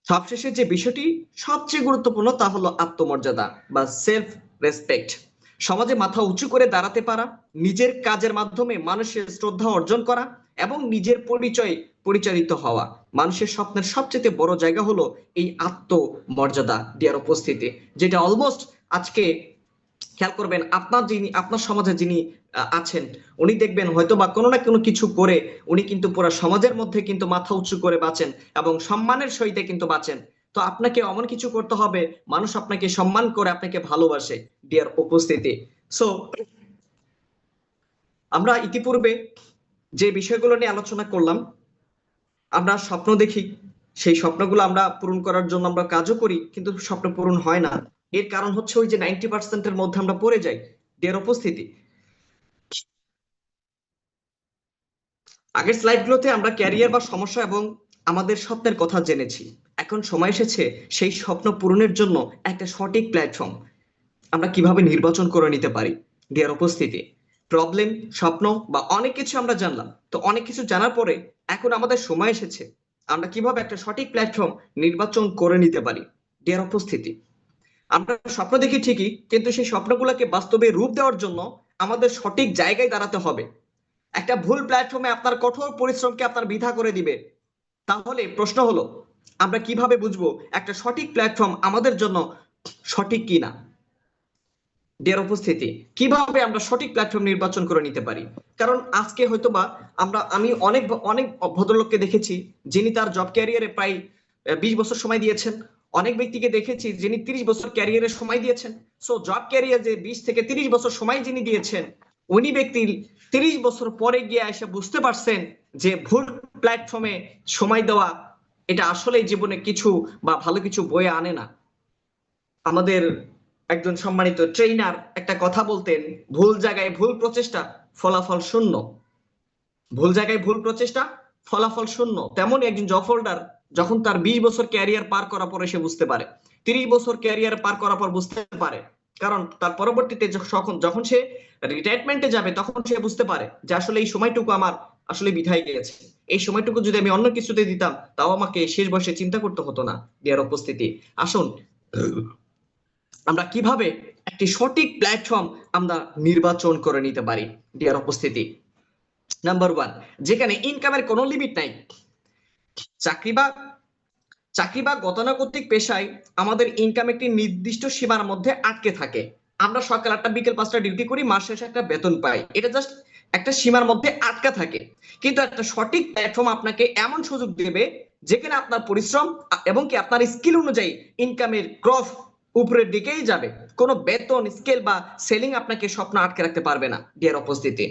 সবশেষে যে বিষয়টি সবচেয়ে গুরুত্বপূর্ণ তা হলো আত্মমর্যাদা বা সেলফ রেসপেক্ট। সমাজে মাথা উঁচু করে দাঁড়াতে পারা, নিজের কাজের মাধ্যমে মানুষের শ্রদ্ধা অর্জন করা এবং নিজের পরিচয় পরিচালিত হওয়া। মানুষের স্বপ্নের সবচেয়ে বড় জায়গা হলো এই আত্মমর্যাদা। ডিয়ার উপস্থিতি, যেটা অলমোস্ট আজকে খেয়াল করবেন, আপনার সমাজে যিনি আছেন, উনি দেখবেন হয়তো বা কোনো না কোনো কিছু করে উনি কিন্তু পুরো সমাজের মধ্যে কিন্তু মাথা উঁচু করে বাঁচেন এবং সম্মানের সহিত কিন্তু বাঁচেন। তো আপনাকে এমন কিছু করতে হবে মানুষ আপনাকে সম্মান করে, আপনাকে ভালোবাসে। ডিয়ার উপস্থিতি, সো আমরা ইতিপূর্বে যে বিষয়গুলো নিয়ে আলোচনা করলাম, আমরা স্বপ্ন দেখি, সেই স্বপ্নগুলো আমরা পূরণ করার জন্য আমরা কাজও করি, কিন্তু স্বপ্ন পূরণ হয় না। এর কারণ হচ্ছে ওই যে 90% এর মধ্যে আমরা পড়ে যাই। ডিয়ার উপস্থিতি, আগের স্লাইডগুলোতে আমরা ক্যারিয়ার বা সমস্যা এবং আমাদের স্বপ্নের কথা জেনেছি, এখন সময় এসেছে সেই স্বপ্ন পূরণের জন্য একটা সঠিক প্ল্যাটফর্ম আমরা কিভাবে নির্বাচন করে নিতে পারি। ডিয়ার উপস্থিতি, প্রবলেম, স্বপ্ন বা অনেক কিছু আমরা জানলাম, তো অনেক কিছু জানার পরে এখন আমাদের সময় এসেছে আমরা কিভাবে একটা সঠিক প্ল্যাটফর্ম নির্বাচন করে নিতে পারি। ডিয়ার উপস্থিতি, আমরা স্বপ্ন দেখি ঠিকই, কিন্তু সেই স্বপ্নগুলোকে বাস্তবে রূপ দেওয়ার জন্য আমাদের সঠিক জায়গায় দাঁড়াতে হবে। একটা ভুল প্ল্যাটফর্মে আপনার কঠোর পরিশ্রমকে আপনার বৃথা করে দিবে। তাহলে প্রশ্ন হলো, আমরা কিভাবে বুঝবো একটা সঠিক প্ল্যাটফর্ম আমাদের জন্য সঠিক কিনা। ডিয়ার উপস্থিতি, কিভাবে আমরা সঠিক প্ল্যাটফর্ম নির্বাচন করে নিতে পারি? কারণ আজকে হয়তোবা আমি অনেক অনেক ভদ্রলোককে দেখেছি যিনি তার জব ক্যারিয়ারে প্রায় 20 বছর সময় দিয়েছেন। অনেক ব্যক্তিকে দেখেছি যিনি 30 বছর ক্যারিয়ারে সময় দিয়েছেন। সো জব ক্যারিয়ার যে 20 থেকে 30 বছর সময় যিনি দিয়েছেন, উনি ব্যক্তি 30 বছর পরে গিয়ে এসে বুঝতে পারছেন যে ভুল প্ল্যাটফর্মে সময় দেওয়া এটা আসলে জীবনে কিছু বা ভালো কিছু বয়ে আনে না। আমাদের একজন সম্মানিত ট্রেইনার একটা কথা বলতেন, ভুল জায়গায় ভুল প্রচেষ্টা, ফলাফল শূন্য। ভুল জায়গায় ভুল প্রচেষ্টা, ফলাফল শূন্য। তেমনই একজন জব হোল্ডার যখন তার 20 বছর ক্যারিয়ার পার করার পরে সে বুঝতে পারে, 30 বছর ক্যারিয়ার পার করার পর বুঝতে পারে, কারণ তার পরবর্তীতে যখন সে রিটায়ারমেন্টে যাবে তখন সে বুঝতে পারে যে আসলে এই সময়টুকু আমার আসলে বিধায় গিয়েছে। এই সময়টুকু যদি আমি অন্য কিছুতে দিতাম তাও আমাকে শেষ বয়সে চিন্তা করতে হতো না। দেয়ার উপস্থিতি, আসুন আমরা কিভাবে একটি সঠিক প্ল্যাটফর্ম আমরা নির্বাচন করে নিতে পারি। ডিয়ার উপস্থিতি, নাম্বার 1, যেখানে ইনকামের কোনো লিমিট নাই। চাকরি বা গতানুগতিক পেশায় আমাদের ইনকাম একটি নির্দিষ্ট সীমার মধ্যে আটকে থাকে। আমরা সকাল 8টা বিকেল 5টা ডিউটি করি, মাস শেষে একটা বেতন পাই, এটা জাস্ট একটা সীমার মধ্যে আটকা থাকে। কিন্তু একটা সঠিক প্ল্যাটফর্ম আপনাকে এমন সুযোগ দেবে যেখানে আপনার পরিশ্রম এবং কি আপনার স্কিল অনুযায়ী ইনকামের গ্রোথ উপরের দিকেই যাবে। কোনো বেতন, স্কেল বা সেলিং আপনাকে স্বপ্ন আটকে রাখতে পারবে না। ডিয়ার উপস্থিতি,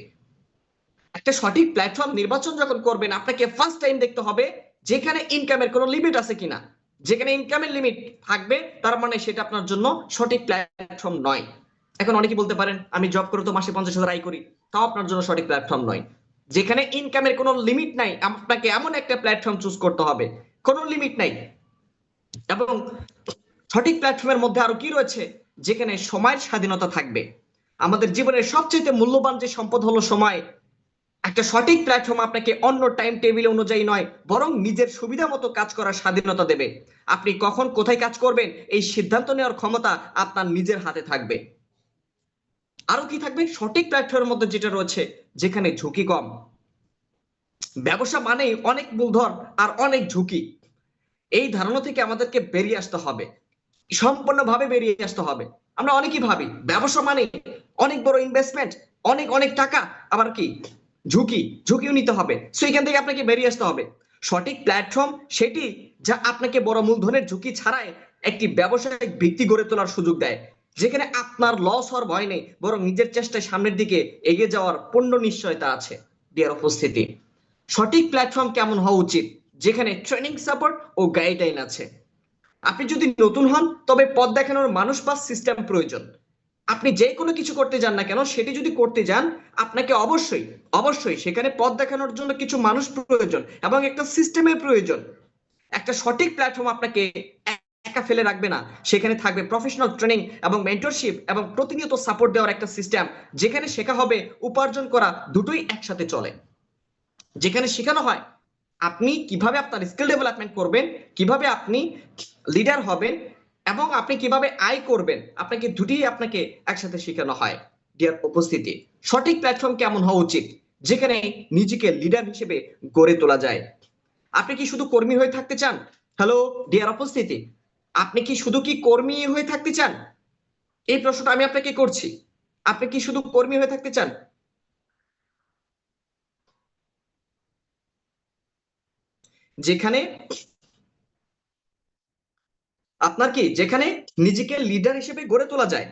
একটা সঠিক প্ল্যাটফর্ম নির্বাচন যখন করবেন আপনাকে ফার্স্ট টাইম দেখতে হবে যেখানে ইনকামের কোনো লিমিট আছে কিনা। যেখানে ইনকামের লিমিট থাকবে তার মানে সেটা আপনার জন্য সঠিক প্ল্যাটফর্ম নয়। এখন অনেকে বলতে পারেন আমি জব করে তো মাসে 50,000 আয় করি, তাও আপনার জন্য সঠিক প্ল্যাটফর্ম নয়। যেখানে ইনকামের কোনো লিমিট নাই আপনাকে এমন একটা প্ল্যাটফর্ম চুজ করতে হবে কোনো লিমিট নাই। এবং সঠিক প্ল্যাটফর্মের মধ্যে আরো কি রয়েছে, যেখানে সময়ের স্বাধীনতা থাকবে। আমাদের জীবনের সবচেয়ে মূল্যবান যে সম্পদ হলো সময়। একটা সঠিক প্ল্যাটফর্ম আপনাকে অন্য টাইম টেবিল অনুযায়ী নয় বরং নিজের সুবিধা মতো কাজ করার স্বাধীনতা দেবে। আপনি কখন কোথায় কাজ করবেন এই সিদ্ধান্ত নেওয়ার ক্ষমতা আপনার নিজের হাতে থাকবে। আরো কি থাকবে সঠিক প্ল্যাটফর্মের মধ্যে, যেটা রয়েছে যেখানে ঝুঁকি কম। ব্যবসা মানেই অনেক মূলধন আর অনেক ঝুঁকি। এই ধারণা থেকে আমাদেরকে বেরিয়ে আসতে হবে, সম্পূর্ণভাবে বেরিয়ে আসতে হবে। আমরা অনেকেই ভাবি ব্যবসা মানে অনেক বড় ইনভেস্টমেন্ট, অনেক অনেক টাকা, আবার কি ঝুঁকিও নিতে হবে। সো এখান থেকে আপনাকে বেরিয়ে আসতে হবে। সঠিক প্ল্যাটফর্ম সেটি যা আপনাকে বড় মূলধনের ঝুঁকি ছাড়াই একটি ব্যবসায়িক ভিত্তি গড়ে তোলার সুযোগ দেয়, যেখানে আপনার লস হওয়ার ভয় নেই বরং নিজের চেষ্টায় সামনের দিকে এগিয়ে যাওয়ার পূর্ণ নিশ্চয়তা আছে। ডিয়ার উপস্থিতি, সঠিক প্ল্যাটফর্ম কেমন হওয়া উচিত, যেখানে ট্রেনিং সাপোর্ট ও গাইডলাইন আছে। আপনি যদি নতুন হন তবে পথ দেখানোর মানুষ বা সিস্টেম প্রয়োজন। আপনি যে কোনো কিছু করতে যান না কেন, সেটি যদি করতে যান আপনাকে অবশ্যই অবশ্যই সেখানে পথ দেখানোর জন্য কিছু মানুষ প্রয়োজন এবং একটা সিস্টেমের প্রয়োজন। একটা সঠিক প্ল্যাটফর্ম আপনাকে একা ফেলে রাখবে না, সেখানে থাকবে প্রফেশনাল ট্রেনিং এবং মেন্টরশিপ এবং প্রতিনিয়ত সাপোর্ট দেওয়ার একটা সিস্টেম, যেখানে শেখা হবে উপার্জন করা দুটোই একসাথে চলে। যেখানে শেখানো হয় আপনি কিভাবে আপনার স্কিল ডেভেলপমেন্ট করবেন, কিভাবে আপনি লিডার হবেন এবং আপনি কিভাবে আয় করবেন, আপনাকে আপনাকে একসাথে শেখানো হয়। ডিয়ার উপস্থিতি, সঠিক প্ল্যাটফর্ম কেমন হওয়া উচিত, যেখানে নিজেকে লিডার হিসেবে গড়ে তোলা যায়। আপনি কি শুধু কর্মী হয়ে থাকতে চান? হ্যালো ডিয়ার উপস্থিতি, আপনি কি শুধু কর্মী হয়ে থাকতে চান? এই প্রশ্নটা আমি আপনাকে করছি। আপনি কি শুধু কর্মী হয়ে থাকতে চান? যেখানে যেখানে নিজেকে লিডার হিসেবে গড়ে তোলা যায়।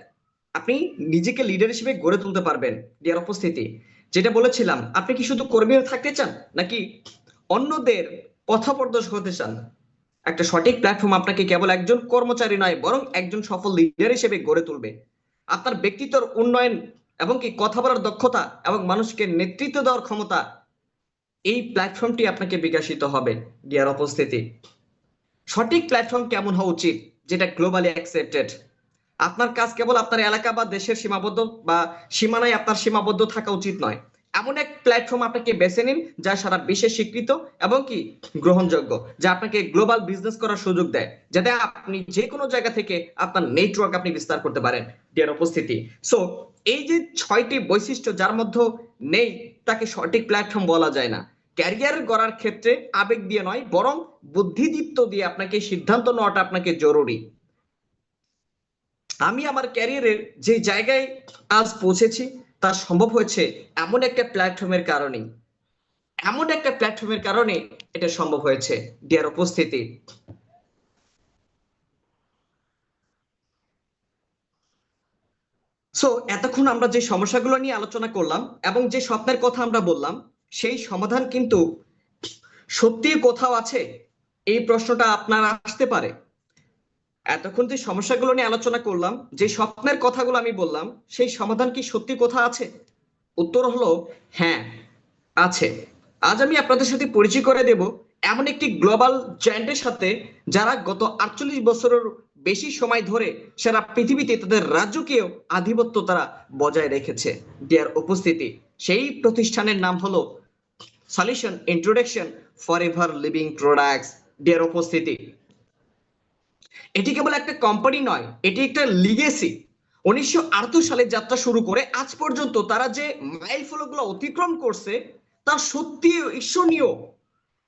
আপনি নিজেকে লিডার হিসেবে গড়ে তুলতে পারবেন। ডিয়ার উপস্থিতি, যেটা বলেছিলাম, আপনি কি শুধু কর্মী হয়ে থাকতে চান নাকি অন্যদের পথপ্রদর্শক হতে চান? একটা সঠিক প্ল্যাটফর্ম আপনাকে কেবল একজন কর্মচারী নয় বরং একজন সফল লিডার হিসেবে গড়ে তুলবে। আপনার ব্যক্তিত্বের উন্নয়ন এবং কথা বলার দক্ষতা এবং মানুষকে নেতৃত্ব দেওয়ার ক্ষমতা এই প্ল্যাটফর্মটি আপনাকে বিকশিত হবে। ডিয়ার উপস্থিতি, সঠিক প্ল্যাটফর্ম কেমন হওয়া উচিত, যেটা গ্লোবালি অ্যাকসেপ্টেড। আপনার কাজ কেবল আপনার এলাকা বা দেশের সীমাবদ্ধ বা সীমানায় আপনার সীমাবদ্ধ থাকা উচিত নয়। এমন এক প্ল্যাটফর্ম আপনাকে বেছে নিন যা সারা বিশ্বে স্বীকৃত এবং কি গ্রহণযোগ্য, যা আপনাকে গ্লোবাল বিজনেস করার সুযোগ দেয়, যাতে আপনি যে কোনো জায়গা থেকে আপনার নেটওয়ার্ক আপনি বিস্তার করতে পারেন। ডিয়ার উপস্থিতি, সো এই যে 6টি বৈশিষ্ট্য যার মধ্যে নেই, তাকে সঠিক প্ল্যাটফর্ম বলা যায় না। ক্যারিয়ার গড়ার ক্ষেত্রে আবেগ দিয়ে নয়, বরং বুদ্ধিদীপ্ত দিয়ে আপনাকে সিদ্ধান্ত নেওয়াটা আপনাকে জরুরি। আমি আমার ক্যারিয়ারের যে জায়গায় আজ পৌঁছেছি তা সম্ভব হয়েছে এমন একটা প্ল্যাটফর্মের কারণে। এমন একটা প্ল্যাটফর্মের কারণে এটা সম্ভব হয়েছে। ডিয়ার উপস্থিতি, সো এতক্ষণ আমরা যে সমস্যাগুলো নিয়ে আলোচনা করলাম এবং যে স্বপ্নের কথা আমরা বললাম, সেই সমাধান কিন্তু সত্যি কোথাও আছে? এই প্রশ্নটা আপনার আসতে পারে। এতক্ষণ যে সমস্যাগুলো নিয়ে আলোচনা করলাম, যে স্বপ্নের কথাগুলো আমি বললাম, সেই সমাধান কি সত্যি কোথাও আছে? উত্তর হলো হ্যাঁ, আছে। আজ আমি আপনাদের সাথে পরিচয় করে দেব এমন একটি গ্লোবাল জায়ান্টের সাথে, যারা গত 48 বছরের বেশি সময় ধরে সারা পৃথিবীতে তাদের রাজকীয় আধিপত্য তারা বজায় রেখেছে। ডিয়ার উপস্থিতি, সেই প্রতিষ্ঠানের নাম হলো solution introduction Forever living Products. Dear উপস্থিতি, এটি কেবল একটা কোম্পানি নয়, এটি একটা লিগেসি। 1978 সালে যাত্রা শুরু করে আজ পর্যন্ত তারা যে মাইল ফলকগুলো অতিক্রম করছে, তা সত্যি ঈর্ষণীয়।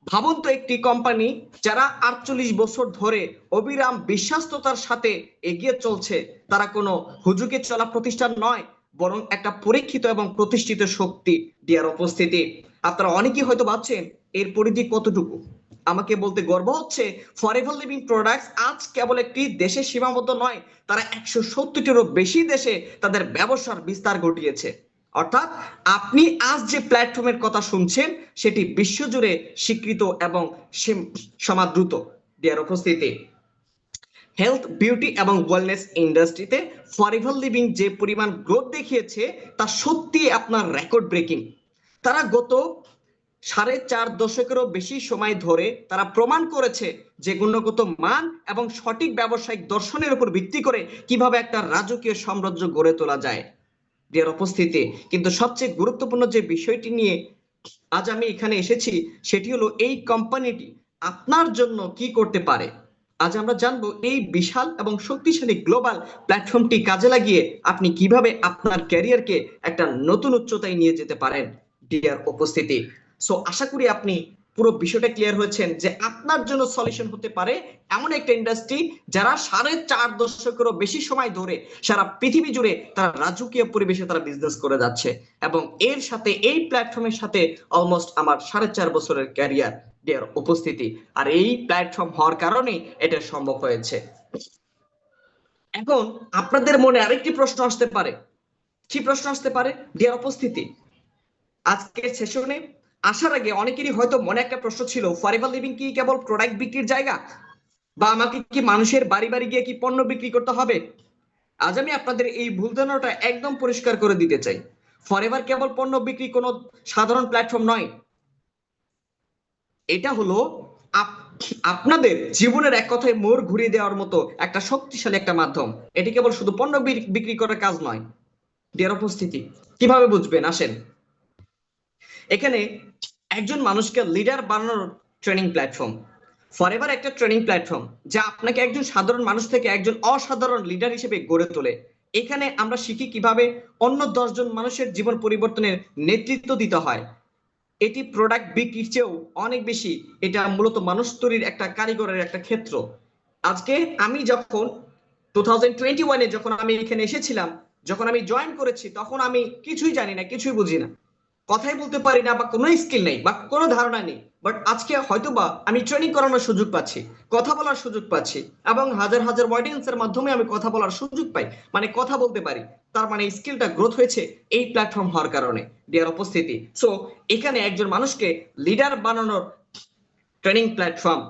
ভাবুন তো, একটি কোম্পানি যারা 48 বছর ধরে অবিরাম বিশ্বাস্ততার সাথে এগিয়ে চলছে, তারা কোনো হুজুগে চলা প্রতিষ্ঠান নয়, বরং একটা পরীক্ষিত এবং প্রতিষ্ঠিত শক্তি। ডিয়ার উপস্থিতি, আপনারা অনেকেই হয়তো ভাবছেন এর পরিধি কতটুকু। আমাকে বলতে গর্ব হচ্ছে, ফরএভার লিভিং প্রোডাক্টস আজ কেবল একটি দেশে সীমাবদ্ধ নয়, তারা 170টিরও বেশি দেশে তাদের ব্যবসার বিস্তার ঘটিয়েছে। অর্থাৎ আপনি আজ যে প্ল্যাটফর্মের কথা শুনছেন, সেটি বিশ্বজুড়ে স্বীকৃত এবং সমাদৃত। ডিয়ার উপস্থিতি, হেলথ, বিউটি এবং ওয়েলনেস ইন্ডাস্ট্রিতে ফরএভার লিভিং যে পরিমাণ গ্রোথ দেখিয়েছে, তা সত্যি আপনার রেকর্ড ব্রেকিং। তারা গত 4.5 দশকেরও বেশি সময় ধরে তারা প্রমাণ করেছে যে গুণগত মান এবং সঠিক ব্যবসায়িক দর্শনের উপর ভিত্তি করে কিভাবে একটা রাজকীয় সাম্রাজ্য গড়ে তোলা যায়। ডিয়ার উপস্থিতি, কিন্তু সবচেয়ে গুরুত্বপূর্ণ যে বিষয়টি নিয়ে আজ আমি এখানে এসেছি, সেটি হলো এই কোম্পানিটি আপনার জন্য কি করতে পারে। আজ আমরা জানবো এই বিশাল এবং শক্তিশালী গ্লোবাল প্ল্যাটফর্মটি কাজে লাগিয়ে আপনি কিভাবে আপনার ক্যারিয়ারকে একটা নতুন উচ্চতায় নিয়ে যেতে পারেন। ডিয়ার উপস্থিতি, সো আশা করি আপনি পুরো বিষয়টা ক্লিয়ার হয়েছেন যে আপনার জন্য সলিউশন হতে পারে এমন একটা ইন্ডাস্ট্রি যারা 4.5 দশকেরও বেশি সময় ধরে সারা পৃথিবী জুড়ে তারা রাজকীয় পরিবেশে তারা বিজনেস করে যাচ্ছে, এবং এর সাথে এই প্ল্যাটফর্মের সাথে অলমোস্ট আমার 4.5 বছরের ক্যারিয়ার। ডিয়ার উপস্থিতি, আর এই প্ল্যাটফর্ম হওয়ার কারণে এটা সম্ভব হয়েছে। এখন আপনাদের মনে আরেকটি প্রশ্ন আসতে পারে। কি প্রশ্ন আসতে পারে? ডিয়ার উপস্থিতি, আজকের সেশনে আসার আগে অনেকেরই হয়তো মনে একটা প্রশ্ন ছিল, ফরএভার লিভিং কি কেবল প্রোডাক্ট বিক্রির জায়গা, বা আমাকে কি মানুষের বাড়ি বাড়ি গিয়ে কি পণ্য বিক্রি করতে হবে? আজ আমি আপনাদের এই ভুল ধারণাটা একদম পরিষ্কার করে দিতে চাই। ফরএভার কেবল পণ্য বিক্রি কোনো সাধারণ প্ল্যাটফর্ম নয়, এটা হলো আপনাদের জীবনের এক কথায় মোড় ঘুরিয়ে দেওয়ার মতো একটা শক্তিশালী একটা মাধ্যম। এটি কেবল শুধু পণ্য বিক্রি করার কাজ নয়। ডিয়ার উপস্থিতি, কিভাবে বুঝবেন আসেন। এখানে একজন মানুষকে লিডার বানানোর ট্রেনিং প্ল্যাটফর্ম। ফরএভার একটা ট্রেনিং প্ল্যাটফর্ম যা আপনাকে একজন সাধারণ মানুষ থেকে একজন অসাধারণ লিডার হিসেবে গড়ে তোলে। এখানে আমরা শিখি কিভাবে অন্য 10 জন মানুষের জীবন পরিবর্তনের নেতৃত্ব দিতে হয়। এটি প্রোডাক্ট বিক্রির চেয়েও অনেক বেশি, এটা মূলত মানুষ তৈরির একটা কারিগরের একটা ক্ষেত্র। আজকে আমি যখন 2021-এ যখন আমি এখানে এসেছিলাম, যখন আমি জয়েন করেছি, তখন আমি কিছুই জানি না, কিছুই বুঝি না, কথাই বলতে পারি না, বা কোনো স্কিল নেই বা কোনো ধারণা নেই। বাট আজকে হয়তোবা আমি ট্রেনিং করানোর সুযোগ পাচ্ছি, কথা বলার সুযোগ পাচ্ছি, এবং হাজার হাজার অডিয়েন্সের মাধ্যমে আমি কথা বলার সুযোগ পাই, মানে কথা বলতে পারি। তার মানে স্কিলটা গ্রোথ হয়েছে এই প্ল্যাটফর্ম হওয়ার কারণে। ডিয়ার উপস্থিতি, সো এখানে একজন মানুষকে লিডার বানানোর ট্রেনিং প্ল্যাটফর্ম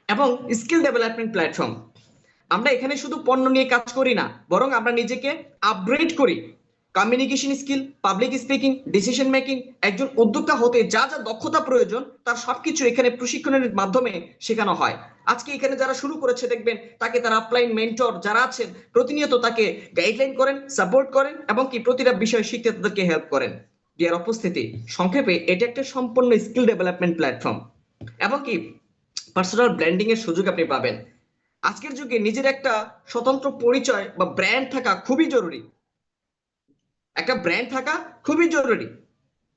এবং স্কিল ডেভেলপমেন্ট প্ল্যাটফর্ম। আমরা এখানে শুধু পণ্য নিয়ে কাজ করি না, বরং আমরা নিজেকে আপগ্রেড করি। Communication skill, public speaking, decision making, একজন উদ্যোক্তা হতে যা যা দক্ষতা প্রয়োজন তার সবকিছু এখানে প্রশিক্ষণের মাধ্যমে শেখানো হয়। আজকে এখানে যারা শুরু করেছে দেখবেন তাকে তারা আপলাইন মেন্টর যারা আছেন প্রতিনিয়ত তাকে গাইডলাইন করেন, সাপোর্ট করেন এবং কি প্রতিটা বিষয় শিখতে তাদেরকে হেল্প করেন। ডিয়ার উপস্থিতি, সংক্ষেপে এটা একটা সম্পূর্ণ স্কিল ডেভেলপমেন্ট প্ল্যাটফর্ম এবং কি পার্সোনাল ব্র্যান্ডিং এর সুযোগ আপনি পাবেন। আজকের যুগে নিজের একটা স্বতন্ত্র পরিচয় বা ব্র্যান্ড থাকা খুবই জরুরি। একটা ব্র্যান্ড থাকা খুবই জরুরি।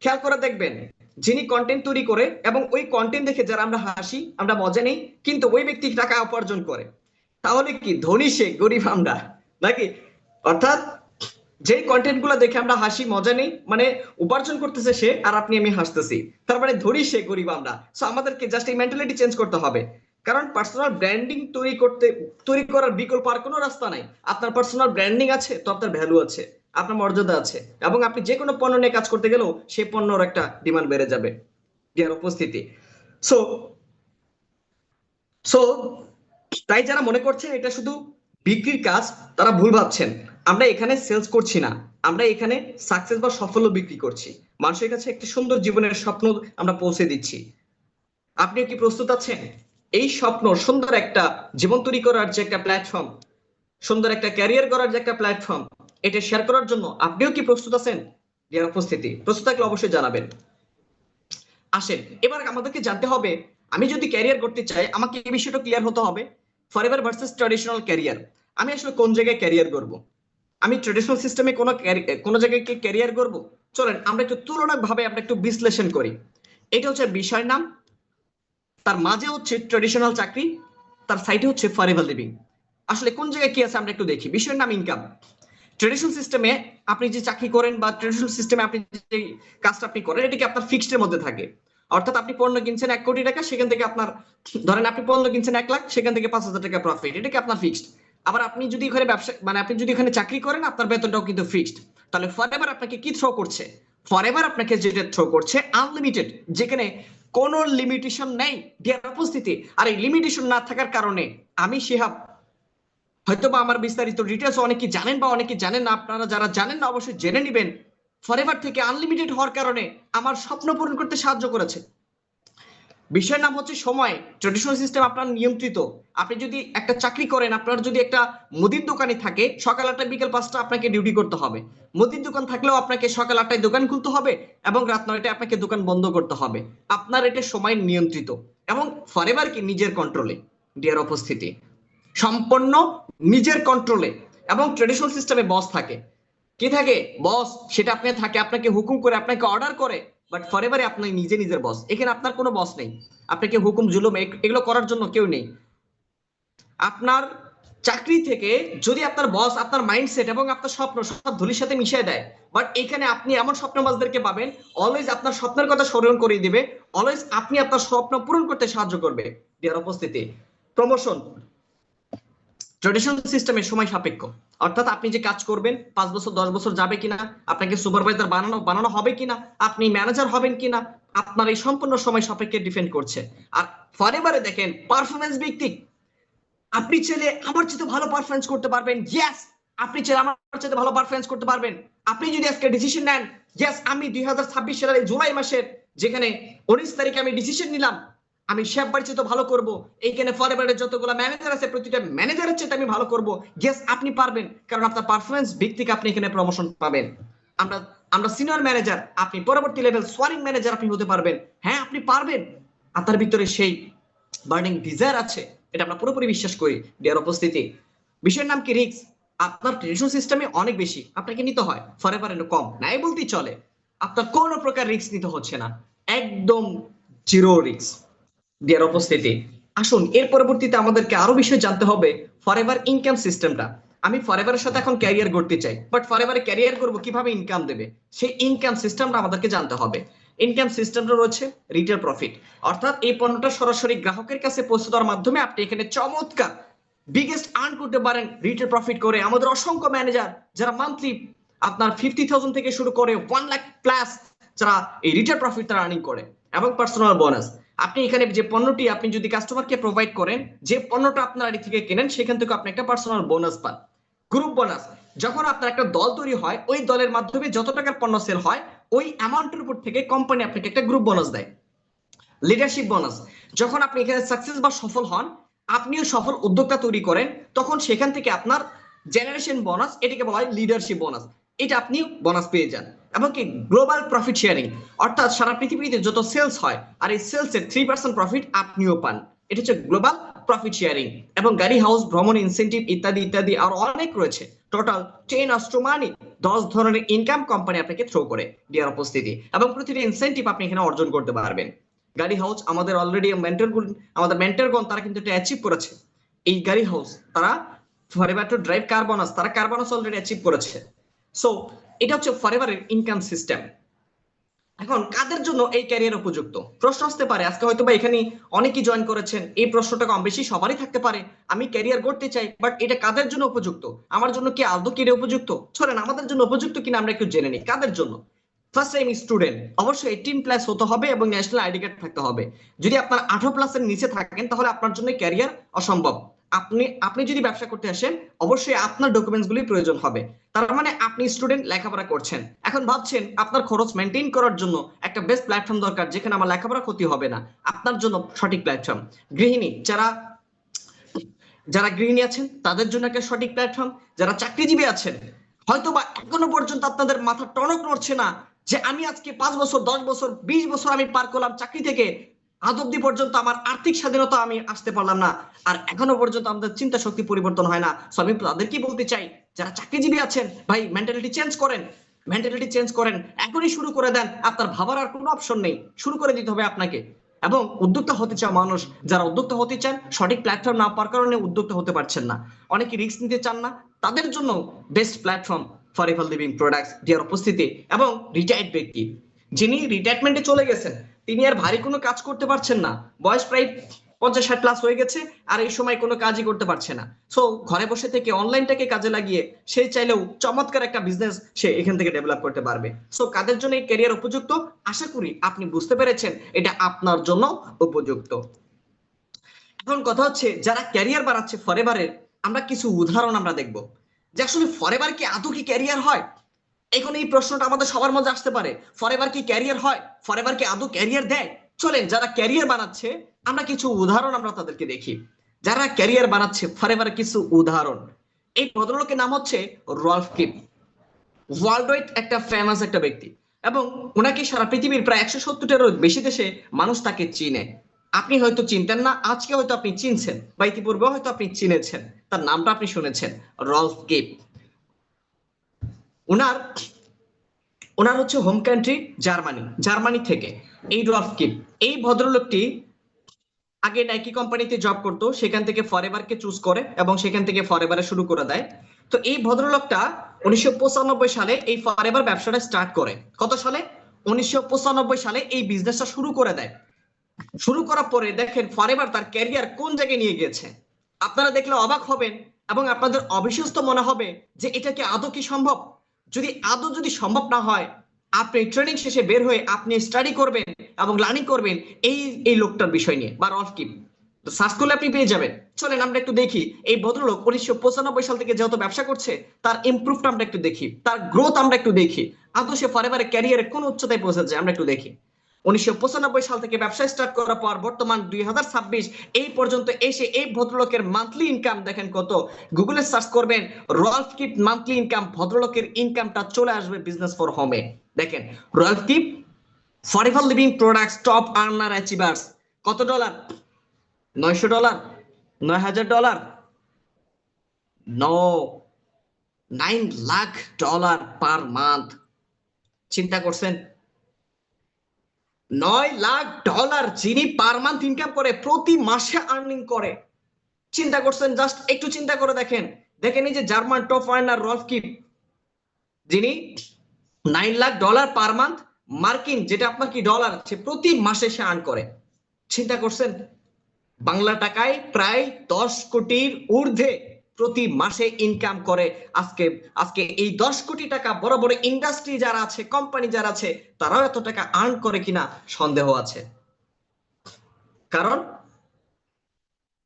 খেয়াল করে দেখবেন যিনি কন্টেন্ট তৈরি করে এবং ওই কন্টেন্ট দেখে যারা আমরা হাসি, আমরা মজা নেই, কিন্তু ওই ব্যক্তি টাকা উপার্জন করে, তাহলে কি ধনী সে, গরিব আমরা নাকি? অর্থাৎ যেই কন্টেন্ট গুলো দেখে আমরা হাসি মজা নেই, মানে উপার্জন করতেছে সে আর আপনি আমি হাসতেছি, তার মানে ধনী সে, গরিব আমরা। সো আমাদেরকে জাস্ট এই মেন্টালিটি চেঞ্জ করতে হবে। কারণ পার্সোনাল ব্র্যান্ডিং তৈরি করার বিকল্প আর কোনো রাস্তা নাই। আপনার পার্সোনাল ব্র্যান্ডিং আছে তো আপনার ভ্যালু আছে, আপনার মর্যাদা আছে, এবং আপনি যে কোনো পণ্য নিয়ে কাজ করতে গেলেও সেই পণ্যর একটা ডিমান্ড বেড়ে যাবে। ডিয়ার উপস্থিতি, সো সো তাই যারা মনে করছেন এটা শুধু বিক্রির কাজ, তারা ভুল ভাবছেন। আমরা এখানে সেলস করছি না, আমরা এখানে সাকসেস বা সাফল্য বিক্রি করছি। মানুষের কাছে একটি সুন্দর জীবনের স্বপ্ন আমরা পৌঁছে দিচ্ছি। আপনি কি প্রস্তুত আছেন এই স্বপ্ন, সুন্দর একটা জীবন তৈরি করার যে একটা প্ল্যাটফর্ম, সুন্দর একটা ক্যারিয়ার করার যে একটা প্ল্যাটফর্ম, এটা শেয়ার করার জন্য আপনিও কি প্রস্তুত আছেন? ডিয়ার উপস্থিতি, প্রস্তুত থাকলে অবশ্যই জানাবেন। আসেন এবার আমাদেরকে জানতে হবে, আমি যদি ক্যারিয়ার করতে চাই আমাকে এই বিষয়টা ক্লিয়ার হতে হবে, ফরএভার ভার্সেস ট্র্যাডিশনাল ক্যারিয়ার। আমি আসলে কোন জায়গায় ক্যারিয়ার করব? আমি ট্র্যাডিশনাল সিস্টেমে কোন জায়গায় কি ক্যারিয়ার করব? চলেন আমরা একটু তুলনাভাবে আমরা একটু বিশ্লেষণ করি। এটা হচ্ছে বিষয়ের নাম, তার মাঝে হচ্ছে ট্র্যাডিশনাল চাকরি, তার সাইডে হচ্ছে ফরএভার লিভিং। আসলে কোন জায়গায় কি আছে আমরা একটু দেখি। বিষয়ের নাম ইনকাম। ট্রেডিশনাল সিস্টেমে আপনি যে চাকরি করেন বা ট্রেডিশনাল সিস্টেমে আপনি যে কাজটা আপনি করেন এটা কি আপনার ফিক্সড এর মধ্যে থাকে। অর্থাৎ আপনি পণ্য কিনছেন 1 কোটি টাকা, সেখান থেকে আপনার ধরেন আপনি পণ্য কিনছেন 1 লাখ, সেখান থেকে 5,000 টাকা প্রফিট, এটা কি আপনার ফিক্সড। আবার আপনি যদি এখানে ব্যবসা মানে আপনি যদি এখানে চাকরি করেন আপনার বেতনটাও কিন্তু ফিক্সড। তাহলে ফরএভার আপনাকে কি থ্রো করছে? ফরএভার আপনাকে যেটা থ্রো করছে আনলিমিটেড, যেখানে কোনো লিমিটেশন নেই। ডিয়ার উপস্থিতি, আর এই লিমিটেশন না থাকার কারণে আমি শিহাব, হয়তো বা আমার বিস্তারিত ডিটেলস অনেকে জানেন বা অনেকে জানেন না, আপনারা যারা জানেন না অবশ্যই জেনে নেবেন। ফরএভার থেকে আনলিমিটেড হওয়ার কারণে আমার স্বপ্ন পূরণ করতে সাহায্য করেছে। বিষয়ের নাম হচ্ছে সময়। ট্রেডিশনাল সিস্টেম আপনার নিয়ন্ত্রিত। আপনি যদি একটা চাকরি করেন, আপনার যদি একটা মুদির দোকানে থাকে, সকাল 8টা বিকেল 5টা আপনাকে ডিউটি করতে হবে। মুদির দোকান থাকলেও আপনাকে সকাল 8টায় দোকান খুলতে হবে এবং রাত 9টায় আপনাকে দোকান বন্ধ করতে হবে। আপনার এটা সময় নিয়ন্ত্রিত এবং ফরএভার কি নিজের কন্ট্রোলে। ডিয়ার উপস্থিতি, সম্পূর্ণ নিজের কন্ট্রোলে। এবং ট্রেডিশনাল সিস্টেমে বস থাকে, কি থাকে? বস, সেটা আপনি থাকে, আপনাকে হুকুম করে, আপনাকে অর্ডার করে। বাট ফরএভারে আপনি নিজে নিজের বস, এখানে আপনার কোনো বস নেই, আপনাকে হুকুম জুলুম এগুলো করার জন্য কেউ নেই। আপনার চাকরি থেকে যদি আপনার বস আপনার মাইন্ডসেট এবং আপনার স্বপ্ন সব ধুলির সাথে মিশিয়ে দেয়, বাট এখানে আপনি এমন স্বপ্নবাজদেরকে পাবেন অলওয়েজ আপনার স্বপ্নের কথা স্মরণ করিয়ে দিবে, অলওয়েজ আপনি আপনার স্বপ্ন পূরণ করতে সাহায্য করবে। ডিয়ার উপস্থিতি, প্রমোশন ট্রেডিশনাল সিস্টেমে সময় সাপেক্ষ। অর্থাৎ আপনি যে কাজ করবেন 5 বছর 10 বছর যাবে কিনা, আপনাকে সুপারভাইজার বানানো হবে কিনা, আপনি ম্যানেজার হবেন কিনা, আপনার এই সম্পূর্ণ সময় সাপেক্ষে ডিপেন্ড করছে। আর ফরএভারে দেখেন পারফরমেন্স ভিত্তিক। আপনি চাইলে আমার চেয়ে ভালো পারফরমেন্স করতে পারবেন, ইয়েস। আপনি চাইলে আমার চেয়ে ভালো পারফরমেন্স করতে পারবেন। আপনি যদি আজকে ডিসিশন নেন, ইয়েস আমি 2026 সালের জুলাই মাসের যেখানে 19 তারিখে আমি ডিসিশন নিলাম আমি শেফ বাড়ির চেয়ে ভালো করব, এইখানে ফরএভারের যতগুলো ম্যানেজার আছে প্রতিটা ম্যানেজারের চেয়ে আমি ভালো করব, ইয়েস আপনি পারবেন। কারণ আপনার পারফরমেন্স ভিত্তিক আপনি এখানে প্রমোশন পাবেন। আমরা আমরা সিনিয়র ম্যানেজার, আপনি পরবর্তী লেভেল সোয়ারিং ম্যানেজার আপনি হতে পারবেন। হ্যাঁ আপনি পারবেন, আপনার ভিতরে সেই বার্নিং ডিজায়ার আছে, এটা আমরা পুরোপুরি বিশ্বাস করি। ডিয়ার উপস্থিতি, বিষয়ের নাম কি রিস্ক। আপনার ট্রেডিশনাল সিস্টেমে অনেক বেশি আপনাকে নিতে হয়, ফরএভার কম নাই বলতেই চলে। আপনার কোনো প্রকার রিস্ক নিতে হচ্ছে না, একদম জিরো রিস্ক। ডিয়ার উপস্থিতি, আসুন এর পরবর্তীতে আমাদেরকে আরো বিষয় জানতে হবে ফরএভার ইনকাম সিস্টেমটা। আমি ফরএভারের সাথে এখন ক্যারিয়ার করতে চাই, বাট ফরএভারে ক্যারিয়ার করব কিভাবে, ইনকাম দেবে, সেই ইনকাম সিস্টেমটা আমাদেরকে জানতে হবে। ইনকাম সিস্টেমটা রয়েছে রিটেল প্রফিট, অর্থাৎ এই পণ্যটা সরাসরি গ্রাহকের কাছে পৌঁছে দেওয়ার মাধ্যমে আপনি এখানে চমৎকার বিগেস্ট আর্ন করতে পারেন রিটেল প্রফিট করে। আমাদের অসংখ্য ম্যানেজার যারা মান্থলি আপনার 50,000 থেকে শুরু করে 1 লাখ প্লাস যারা এই রিটেল প্রফিট তারা আর্নিং করে। এবং পার্সোনাল বোনাস, আপনি এখানে যে পণ্যটি আপনি যদি কাস্টমারকে প্রোভাইড করেন, যে পণ্যটা আপনার আড়ি থেকে কেনেন সেখান থেকে আপনি একটা পার্সোনাল বোনাস পান। গ্রুপ বোনাস, যখন আপনার একটা দল তৈরি হয়, ওই দলের মাধ্যমে যত টাকার পণ্য সেল হয়, ওই অ্যামাউন্টের উপর থেকে কোম্পানি আপনাকে একটা গ্রুপ বোনাস দেয়, লিডারশিপ বোনাস। যখন আপনি এখানে সাকসেস বা সফল হন, আপনিও সফল উদ্যোক্তা তৈরি করেন, তখন সেখান থেকে আপনার জেনারেশন বোনাস, এটাকে বলা হয় লিডারশিপ বোনাস, এটা আপনি বোনাস পেয়ে যান। এবং কি গ্লোবাল প্রফিট শেয়ারিং, অর্থাৎ সারা পৃথিবীতে যত সেলস হয়, আর এই সেলস এর 3% প্রফিট আপনিও পান, এটা হচ্ছে গ্লোবাল প্রফিট শেয়ারিং। এবং গাড়ি হাউস, ভ্রমণ ইনসেন্টিভ ইত্যাদি ইত্যাদি আর অনেক রয়েছে। টোটাল 10 অস্ট্রো মানি, 10 ধরনের ইনকাম কোম্পানি আপনাকে থ্রো করে ডিয়ার উপস্থিতি, এবং প্রতিটি ইনসেন্টিভ আপনি এখানে অর্জন করতে পারবেন। গাড়ি হাউস আমাদের অলরেডি আমাদের মেন্টরগণ তারা কিন্তু এটা অ্যাচিভ করেছে। এই গাড়ি হাউস তারা ফরএভার টু ড্রাইভ কার্বনাস, তারা কার্বনাস অলরেডি অ্যাচিভ করেছে। সো এটা হচ্ছে ফরএভারের ইনকাম সিস্টেম। এখন কাদের জন্য এই ক্যারিয়ার উপযুক্ত? প্রশ্ন আসতে পারে আজকে হয়তো বা এখানে অনেকেই জয়েন করেছেন, এই প্রশ্নটা কম বেশি সবারই থাকতে পারে, আমি ক্যারিয়ার গড়তে চাই, বাট এটা কাদের জন্য উপযুক্ত? আমার জন্য কি আদৌ কি এটা উপযুক্ত? চলেন আমাদের জন্য উপযুক্ত কিনা আমরা একটু জেনে নিই কাদের জন্য। ফার্স্ট টাইম স্টুডেন্ট, অবশ্যই 18+ হতে হবে এবং ন্যাশনাল আইডি কার্ড থাকতে হবে। যদি আপনার 18+ এর নিচে থাকেন তাহলে আপনার জন্য ক্যারিয়ার অসম্ভব। আপনি আপনি যদি ব্যবসা করতে আসেন, অবশ্যই আপনার ডকুমেন্টস গুলি প্রয়োজন হবে। তার মানে আপনি স্টুডেন্ট, লেখাপড়া করছেন, এখন ভাবছেন আপনার খরচ মেনটেন করার জন্য একটা বেস্ট প্ল্যাটফর্ম দরকার যেখানে আমার লেখাপড়া ক্ষতি হবে না। আপনার জন্য সঠিক প্ল্যাটফর্ম গৃহিণী, যারা যারা গৃহিণী আছেন তাদের জন্য একটা সঠিক প্ল্যাটফর্ম। যারা চাকরিজীবী আছেন, হয়তো বা এখনো পর্যন্ত আপনাদের মাথা টনক নড়ছে না যে আমি আজকে 5 বছর, 10 বছর, 20 বছর আমি পার করলাম চাকরি থেকে, আজ অব্দি পর্যন্ত আমার আর্থিক স্বাধীনতা আমি আসতে পারলাম না, আর এখনো পর্যন্ত আমাদের চিন্তা শক্তি পরিবর্তন হয় না। সো আমি তাদেরকে বলতে চাই, যারা চাকরিজীবী আছেন, ভাই মেন্টালিটি চেঞ্জ করেন, মেন্টালিটি চেঞ্জ করেন, এখনই শুরু করে দেন। আপনার ভাবার আর কোনো অপশন নেই, শুরু করে দিতে হবে আপনাকে। এবং উদ্যোক্তা হতে চাও মানুষ, যারা উদ্যোক্তা হতে চান, সঠিক প্ল্যাটফর্ম না পাওয়ার কারণে উদ্যোক্তা হতে পারছেন না, অনেকে রিস্ক নিতে চান না, তাদের জন্য best platform Forever living Products dear উপস্থিতি। এবং রিটায়ার্ড ব্যক্তি, যিনি রিটায়ারমেন্টে চলে গেছেন, তিনি আর ভারী কোনো কাজ করতে পারছেন না, বয়স প্রায় 50-60+ হয়ে গেছে, আর এই সময় কোনো কাজই করতে পারছে না। সো ঘরে বসে থেকে অনলাইনটাকে কাজে লাগিয়ে সে চাইলেও চমৎকার একটা বিজনেস সে এখান থেকে ডেভেলপ করতে পারবে। সো কাদের জন্য এই ক্যারিয়ার উপযুক্ত? আশা করি আপনি বুঝতে পেরেছেন এটা আপনার জন্য উপযুক্ত। এখন কথা হচ্ছে, যারা ক্যারিয়ার বানাচ্ছে ফরএভারের, আমরা কিছু উদাহরণ আমরা দেখব যে আসলে ফরএভার কি আদৌ কি ক্যারিয়ার হয়। এখন এই প্রশ্নটা আমাদের সবার মধ্যে আসতে পারে, ফরএভার কি ক্যারিয়ার হয়, ফরএভার কি আদৌ ক্যারিয়ার দেয়? চলেন যারা ক্যারিয়ার বানাচ্ছে আমরা কিছু উদাহরণ আমরা তাদেরকে দেখি, যারা ক্যারিয়ার বানাচ্ছে ফরএভার কিছু উদাহরণ। এই ভদ্রলোকের নাম হচ্ছে রল্ফ কিপ, ওয়ার্ল্ড ওয়াইড একটা ফেমাস একটা ব্যক্তি, এবং ওনাকে সারা পৃথিবীর প্রায় 170টারও বেশি দেশে মানুষ তাকে চিনে। আপনি হয়তো চিনতেন না, আজকে হয়তো আপনি চিনছেন, বা ইতিপূর্বে হয়তো আপনি চিনেছেন, তার নামটা আপনি শুনেছেন, রল্ফ কিপ। ওনার ওনার হচ্ছে হোম কান্ট্রি জার্মানি, জার্মানি থেকে এই রল্ফ কিপ, এই ভদ্রলোকটি আগে নাইকি কোম্পানিতে জব করতো, সেখান থেকে ফরএভারকে চুজ করে এবং সেখান থেকে ফরএভারে শুরু করে দেয়। তো এই ভদ্রলোকটা 1995 সালে এই ফরএভার ব্যবসাটা স্টার্ট করে। কত সালে? 1995 সালে এই বিজনেসটা শুরু করে দেয়। শুরু করার পরে দেখেন ফরএভার তার ক্যারিয়ার কোন জায়গায় নিয়ে গিয়েছে। আপনারা দেখলে অবাক হবেন এবং আপনাদের অবিশ্বাস্য মনে হবে যে এটা কি আদৌ কি সম্ভব। যদি সম্ভব না হয়, আপনি ট্রেনিং শেষে বের হয়ে আপনি স্টাডি করবেন এবং লার্নিং করবেন এই এই লোকটার বিষয় নিয়ে, বা রল্ফ কিপ, তো সার্চ করলে আপনি পেয়ে যাবেন। চলেন আমরা একটু দেখি এই ভদ্রলোক 1995 সাল থেকে যেহেতু ব্যবসা করছে, তার ইমপ্রুভটা আমরা একটু দেখি, তার গ্রোথ আমরা একটু দেখি, আদৌ সে ফরএভারে ক্যারিয়ারে কোন উচ্চতায় পৌঁছেছে আমরা একটু দেখি। 1995 সাল থেকে ব্যবসা স্টার্ট করার পর বর্তমান 2026 এই পর্যন্ত এসে এই ভদ্রলোকের মান্থলি ইনকাম দেখেন কত। গুগলে সার্চ করবেন রল্ফ কিপ মান্থলি ইনকাম, ভদ্রলোকের ইনকামটা চলে আসবে বিজনেস ফর হোমে। দেখেন রল্ফ কিপ forever living products top earner achievers, কত dollar? $900, $9,000, no, $9 lakh per month. চিন্তা করছেন? $9 লাখ যিনি পার মান্থ ইনকাম করে, প্রতি মাসে আর্নিং করে। চিন্তা করছেন? জাস্ট একটু চিন্তা করে দেখেন। দেখেন এই যে German top earner Rolf keep, যিনি $9 লাখ পার মান্থ, মার্কিন যেটা আপনার কি ডলার, সে প্রতি মাসে সে আর্ন করে। চিন্তা করছেন? বাংলা টাকায় প্রায় 10 কোটির ঊর্ধ্বে প্রতি মাসে ইনকাম করে। আজকে আজকে এই 10 কোটি টাকা বড় বড় ইন্ডাস্ট্রি যারা আছে, কোম্পানি যারা আছে, তারাও এত টাকা আর্ন করে কিনা সন্দেহ আছে। কারণ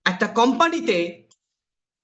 একটা কোম্পানিতে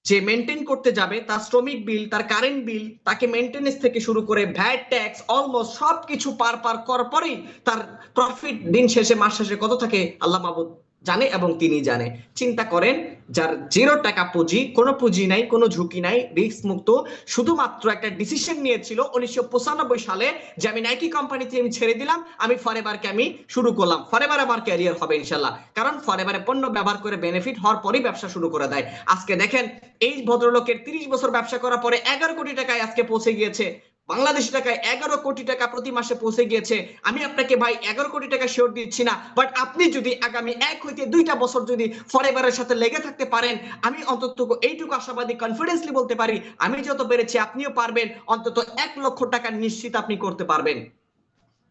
যে মেনটেন করতে যাবে তার শ্রমিক বিল, তার কারেন্ট বিল, তাকে মেনটেনেন্স থেকে শুরু করে ভ্যাট ট্যাক্স অলমোস্ট সবকিছু পার করার পরেই তার প্রফিট দিন শেষে মাস শেষে কত থাকে আল্লাহ মাবুদ জানে এবং তিনি জানে। চিন্তা করেন, যার 0 টাকা পুঁজি, কোনো পুঁজি নাই, কোনো ঝুঁকি নাই, রিস্ক মুক্ত, শুধুমাত্র একটা ডিসিশন নিয়েছিল 1995 সালে যে আমি নাইকি কোম্পানিতে আমি ছেড়ে দিলাম, আমি ফরএভারকে আমি শুরু করলাম, ফরএভার আমার ক্যারিয়ার হবে ইনশাল্লাহ। কারণ ফরএভারে পণ্য ব্যবহার করে বেনিফিট হওয়ার পরই ব্যবসা শুরু করে দেয়। আজকে দেখেন এই ভদ্রলোকের 30 বছর ব্যবসা করার পরে 11 কোটি টাকায় আজকে পৌঁছে গিয়েছে, বাংলাদেশি টাকায় 11 কোটি টাকা প্রতি মাসে পৌঁছে গিয়েছে। আমি আপনাকে ভাই 11 কোটি টাকা শিওর দিচ্ছি না, বাট আপনি যদি আগামী 1 হইতে 2টা বছর যদি ফরএভারের সাথে লেগে থাকতে পারেন, আমি অন্তত এইটুকু আশাবাদী কনফিডেন্সলি বলতে পারি, আমি যত পেরেছি আপনিও পারবেন, অন্তত 1 লক্ষ টাকা নিশ্চিত আপনি করতে পারবেন।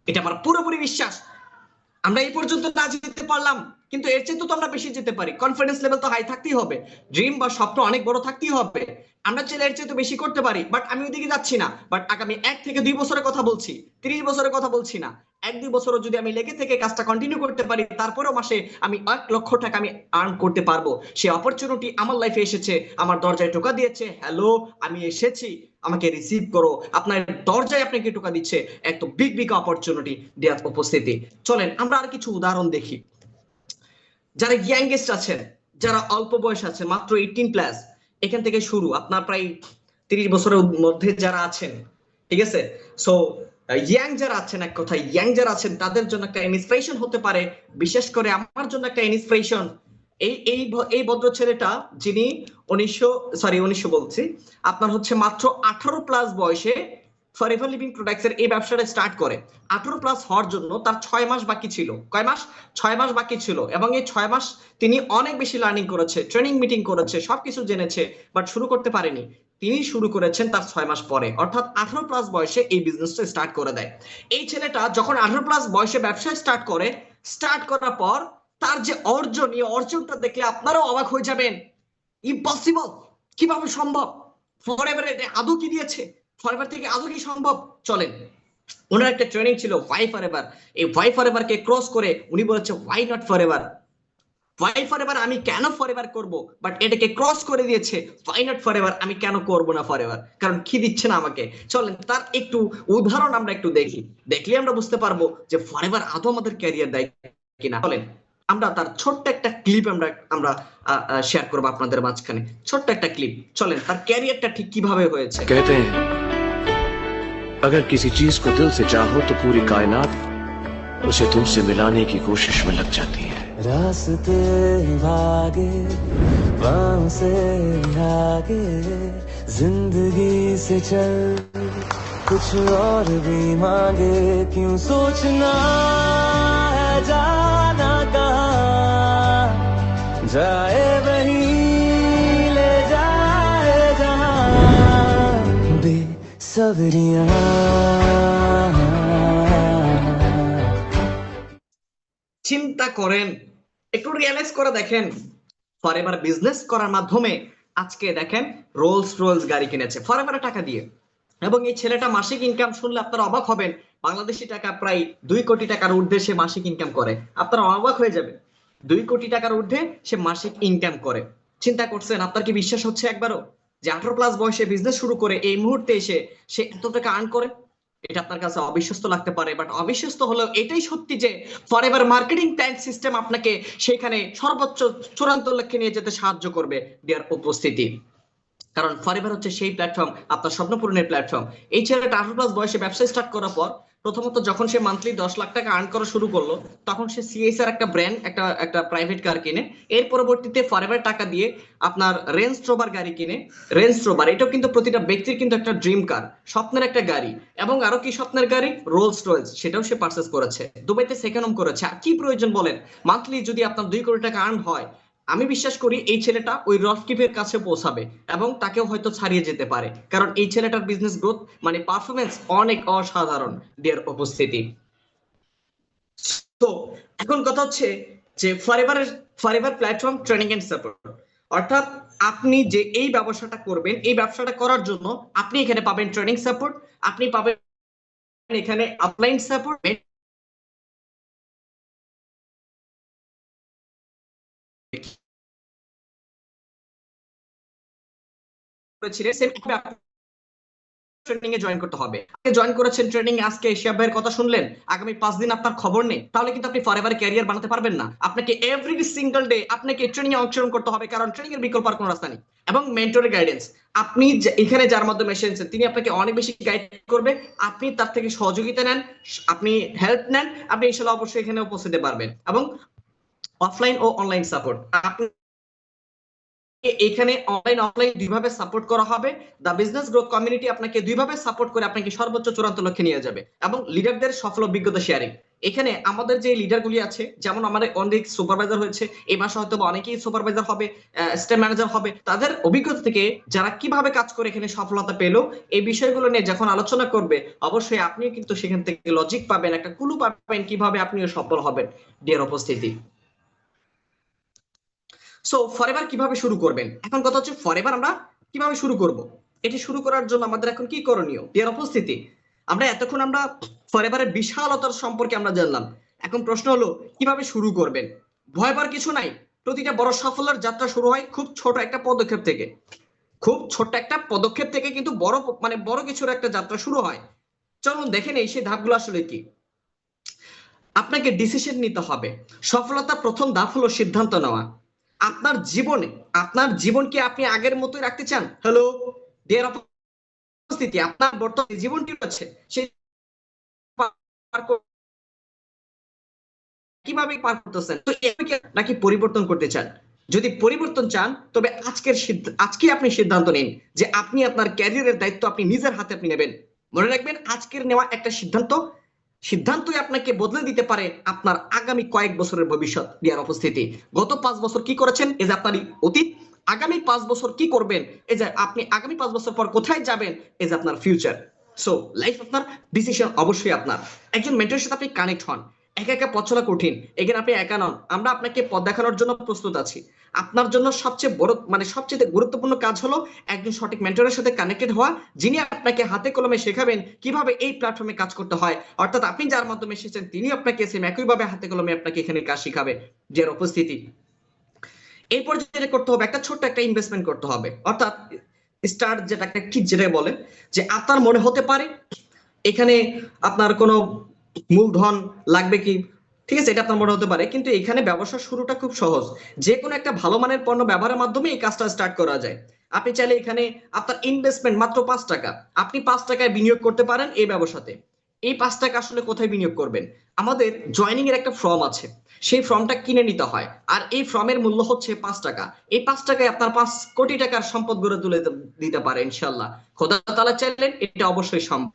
এটা আমার পুরোপুরি বিশ্বাস। আমরা এই পর্যন্ত না যেতে পারলাম, কিন্তু এর চেয়ে তো আমরা বেশি যেতে পারি। কনফিডেন্স লেভেল তো হাই থাকতেই হবে, ড্রিম বা স্বপ্ন অনেক বড় থাকতেই হবে। আমরা চাইলে এর চেয়ে তো বেশি করতে পারি, বাট আমি ওইদিকে যাচ্ছি না। বাট আগামী 1 থেকে 2 বছরের কথা বলছি, 30 বছরের কথা বলছি না। 1-2 বছরও যদি আমি লেগে থেকে কাজটা কন্টিনিউ করতে পারি, তারপরেও মাসে আমি 1 লক্ষ টাকা আমি আর্ন করতে পারবো। সেই অপরচুনিটি আমার লাইফে এসেছে, আমার দরজায় টোকা দিয়েছে, হ্যালো আমি এসেছি, আমাকে রিসিভ করো। আপনার দরজায় আপনাকে টোকা দিচ্ছে, এক বিগ বিগ অপরচুনিটি দেওয়ার উপস্থিতি। চলেন আমরা আর কিছু উদাহরণ দেখি। যারা ইয়াংগেস্ট আছেন, যারা অল্প বয়স আছে, মাত্র 18+, এখান থেকে শুরু, আপনার প্রায় 30 বছরের মধ্যে যারা আছেন, ঠিক আছে? সো ইয়াং যারা আছেন, এক কথা ইয়াং যারা আছেন, তাদের জন্য একটা ইন্সপিরেশন হতে পারে। বিশেষ করে আমার জন্য একটা ইন্সপিরেশন এই এই এই ভদ্র ছেলেটা, যিনি 1900 বলছি, আপনার হচ্ছে মাত্র 18+ বয়সে ফরএভার লিভিং প্রোডাক্টস এর এই ব্যবসাটা স্টার্ট করে। 18+ হওয়ার জন্য তার 6 মাস বাকি ছিল। কয় মাস? 6 মাস বাকি ছিল। এবং এই 6 মাস তিনি অনেক বেশি লার্নিং করেছে, ট্রেনিং মিটিং করেছে, সবকিছু জেনেছে, বাট শুরু করতে পারেনি। তিনি শুরু করেছেন তার 6 মাস পরে, অর্থাৎ 18+ বয়সে এই বিজনেসটা স্টার্ট করে দেয়। এই ছেলেটা যখন 18+ বয়সে ব্যবসা স্টার্ট করে, স্টার্ট করার পর তার যে অর্জন, এই অর্জনটা দেখলে আপনারাও অবাক হয়ে যাবেন। ইম্পসিবল, কিভাবে সম্ভব? ফরএভার আদৌ কি দিয়েছে? ফরএভার থেকে আদৌ কি সম্ভব? চলেন, ওনার একটা ট্রেনিং ছিল ওয়াই ফরএভার। এই ওয়াই ফরএভার কে ক্রস করে উনি বলেছে why not Forever. Why Forever আমি কেন ফরএভার করব, বাট এটাকে ক্রস করে দিয়েছে ওয়াই নট ফরএভার, আমি কেন করব না ফরএভার, কারণ কি দিচ্ছে না আমাকে। চলেন তার একটু উদাহরণ আমরা একটু দেখি, দেখলে আমরা বুঝতে পারবো যে ফরএভার আদৌ আমাদের ক্যারিয়ার দেয় কিনা। চলেন আমরা তার ছোট্ট একটা ক্লিপ আমরা আমরা শেয়ার করবো আপনাদের মাঝখানে, ছোট্ট একটা ক্লিপ। চলেন তার ক্যারিয়ারটা ঠিক কিভাবে হয়েছে। कहते हैं अगर किसी चीज को दिल से चाहो तो पूरी कायनात उसे तुमसे मिलाने की कोशिश में लग जाती है। रास्ते भागे बाहों से आगे जिंदगी से चल कुछ और भी मांगे क्यों सोचना है जाना कहाँ जाए वहीं ले जाए जहाँ बेसब्रियाँ চিন্তা করেন, একটু রিয়েলাইজ করে দেখেন, ফরএভার বিজনেস করার মাধ্যমে আজকে দেখেন রোলস রোলস গাড়ি কিনেছে ফরএভারের টাকা দিয়ে। এবং এই ছেলেটা মাসিক ইনকাম শুনলে আপনারা অবাক হবেন, বাংলাদেশি টাকা প্রায় 2 কোটি টাকার ঊর্ধ্বে সে মাসিক ইনকাম করে। আপনারা অবাক হয়ে যাবেন, 2 কোটি টাকার ঊর্ধ্বে সে মাসিক ইনকাম করে। চিন্তা করছেন? আপনার কি বিশ্বাস হচ্ছে একবারও যে 18+ বয়সে বিজনেস শুরু করে এই মুহূর্তে এসে সে এত টাকা আর্ন করে? এটা আপনার কাছে অবিশ্বাস্য লাগতে পারে, বাট অবিশ্বাস্য হলেও এটাই সত্যি যে ফরএভার মার্কেটিং প্ল্যান সিস্টেম আপনাকে সেখানে সর্বোচ্চ চূড়ান্ত লক্ষ্যে নিয়ে যেতে সাহায্য করবে দেওয়ার উপস্থিতি। কারণ ফরএভার হচ্ছে সেই প্ল্যাটফর্ম, আপনার স্বপ্ন পূরণের প্ল্যাটফর্ম। এই ছেলেটা 18+ বয়সে ব্যবসা স্টার্ট করার পর প্রথমত যখন সে মান্থলি 10 লাখ টাকা আর্ন করা শুরু করলো, তখন সে সিএসআর একটা ব্র্যান্ড, একটা প্রাইভেট কার কিনে। এর পরবর্তীতে ফরএভার টাকা দিয়ে আপনার রেঞ্জ রোভার গাড়ি কিনে। রেঞ্জ রোভার এটাও কিন্তু প্রতিটা ব্যক্তির কিন্তু একটা ড্রিম কার, স্বপ্নের একটা গাড়ি। এবং আরো কি স্বপ্নের গাড়ি? রোলস রয়েলস, সেটাও সে পারচেস করেছে, দুবাইতে সেকেন্ড হোম করেছে। আর কি প্রয়োজন বলেন? মান্থলি যদি আপনার 2 কোটি টাকা আর্ন হয়, আমি বিশ্বাস করি এই ছেলেটা ওই রফকিপের কাছে পৌঁছাবে এবং তাকেও হয়তো ছাড়িয়ে যেতে পারে, কারণ এই ছেলেটার বিজনেস গ্রোথ মানে পারফরমেন্স অনেক অসাধারণ দেয়ার উপস্থিতি। তো এখন কথা হচ্ছে যে Forever platform training and support, অর্থাৎ আপনি যে এই ব্যবসাটা করবেন, এই ব্যবসাটা করার জন্য আপনি এখানে পাবেন ট্রেনিং সাপোর্ট, আপনি পাবেন এখানে আপলাইন সাপোর্ট, করেছিলেন সেম ট্রেনিং এ জয়েন করতে হবে। জয়েন করেছেন ট্রেনিং, আজকে এশিয়া ভাইয়ের কথা শুনলেন, আগামী 5 দিন আপনার খবর নেই, তাহলে কিন্তু আপনি ফরএভার ক্যারিয়ার বানাতে পারবেন না। আপনাকে এভরি সিঙ্গেল ডে আপনাকে ট্রেনিং এ অংশগ্রহণ করতে হবে, কারণ ট্রেনিং এর বিকল্প আর কোনো রাস্তা নেই। এবং মেন্টরের গাইডেন্স, আপনি এখানে যার মাধ্যমে এসেছেন তিনি আপনাকে অনেক বেশি গাইড করবে, আপনি তার থেকে সহযোগিতা নেন, আপনি হেল্প নেন, আপনি ইনশাআল্লাহ অবশ্যই এখানে উপস্থিত হতে পারবেন। এবং অফলাইন ও অনলাইন সাপোর্ট, আপনি এখানে অনলাইন অফলাইন দুইভাবে সাপোর্ট করা হবে। দা বিজনেস গ্রোথ কমিউনিটি আপনাকে দুইভাবে সাপোর্ট করে আপনাকে সর্বোচ্চ চূড়ান্ত লক্ষ্যে নিয়ে যাবে। এবং লিডারদের সফল অভিজ্ঞতা শেয়ারিং, এখানে আমাদের যে লিডারগুলি আছে, যেমন আমাদের অনেক সুপারভাইজার হয়েছে, এই মাসে হয়তো অনেকেই সুপারভাইজার হবে, স্টেপ ম্যানেজার হবে, তাদের অভিজ্ঞতা থেকে যারা কিভাবে কাজ করে এখানে সফলতা পেলো, এই বিষয়গুলো নিয়ে যখন আলোচনা করবে, অবশ্যই আপনিও কিন্তু সেখান থেকে লজিক পাবেন, একটা ক্লু পাবেন কিভাবে আপনিও সফল হবেন। ডিয়ার উপস্থিতি, সো ফরএভার কিভাবে শুরু করবেন, এখন কথা হচ্ছে ফরএভার আমরা কিভাবে শুরু করব। এটি শুরু করার জন্য আমাদের এখন কি করণীয়। ডিয়ার উপস্থিতি, আমরা এতক্ষণ আমরা ফরএভারের বিশালতার সম্পর্কে আমরা জানলাম, এখন প্রশ্ন হলো কিভাবে শুরু করবেন। ভয় পাওয়ার কিছু নাই, প্রতিটা বড় সাফল্যের যাত্রা শুরু হয় খুব ছোট একটা পদক্ষেপ থেকে, খুব ছোট্ট একটা পদক্ষেপ থেকে কিন্তু বড় মানে বড় কিছুর একটা যাত্রা শুরু হয়। চলুন দেখে নেই সেই ধাপগুলো আসলে কি। আপনাকে ডিসিশন নিতে হবে। সফলতার প্রথম ধাপ হলো সিদ্ধান্ত নেওয়া। আপনার জীবনে, আপনার জীবনকে আপনি আগের মতোই রাখতে চান? হ্যালো ডিয়ার উপস্থিতি, আপনার বর্তমান জীবনটি আছে সেই কিভাবে পার করতেছেন, তো নাকি পরিবর্তন করতে চান? যদি পরিবর্তন চান তবে আজকে আপনি সিদ্ধান্ত নিন যে আপনি আপনার ক্যারিয়ারের দায়িত্ব আপনি নিজের হাতে আপনি নেবেন। মনে রাখবেন, আজকের নেওয়া একটা সিদ্ধান্তই আপনাকে বদলে দিতে পারে আপনার আগামী কয়েক বছরের ভবিষ্যৎ। ডিয়ার উপস্থিতি, গত 5 বছর কি করেছেন এই যে আপনার অতীত, আগামী 5 বছর কি করবেন এই যে আপনি আগামী 5 বছর পর কোথায় যাবেন এই যে আপনার ফিউচার। সো লাইফ আপনার, ডিসিশন অবশ্যই আপনার। একজন মেন্টরের সাথে আপনি কানেক্ট হন। একা একা পথ চলা কঠিন, এখানে আপনি একা নন, আমরা আপনাকে পথ দেখানোর জন্য প্রস্তুত আছি। আপনার জন্য সবচেয়ে বড় সবচেয়ে গুরুত্বপূর্ণ কাজ হলো একজন সঠিক মেন্টরের সাথে কানেক্টেড হওয়া, যিনি আপনাকে হাতে কলমে শেখাবেন কিভাবে এই প্ল্যাটফর্মে কাজ করতে হয়। অর্থাৎ আপনি যার মাধ্যমে এসেছেন তিনি আপনাকে সেম একইভাবে হাতে কলমে আপনাকে এখানে কাজ শিখাবে। যার উপস্থিতি, এই পর্যায়ে করতে হবে একটা ছোট্ট একটা ইনভেস্টমেন্ট করতে হবে। অর্থাৎ স্টার্ট যেটা একটা কি যেটা বলে যে আপনার মনে হতে পারে এখানে আপনার কোনো মূলধন লাগবে কি, ঠিক আছে, এটা আপনার মনে হতে পারে, কিন্তু এখানে ব্যবসা শুরুটা খুব সহজ। যে কোনো একটা ভালো মানের পণ্য ব্যবহারের মাধ্যমে এই কাজটা স্টার্ট করা যায়। আপনি চাইলে এখানে আপনার ইনভেস্টমেন্ট মাত্র 5 টাকা, আপনি 5 টাকায় বিনিয়োগ করতে পারেন এই ব্যবসাতে। এই 5 টাকা আসলে কোথায় বিনিয়োগ করবেন? আমাদের জয়নিং এর একটা ফর্ম আছে, সেই ফর্মটা কিনে নিতে হয়, আর এই ফর্মের মূল্য হচ্ছে 5 টাকা। এই 5 টাকায় আপনার 5 কোটি টাকার সম্পদ গড়ে তুলে দিতে পারে ইনশাল্লাহ। খোদা তাআলা চাইলেন এটা অবশ্যই সম্ভব।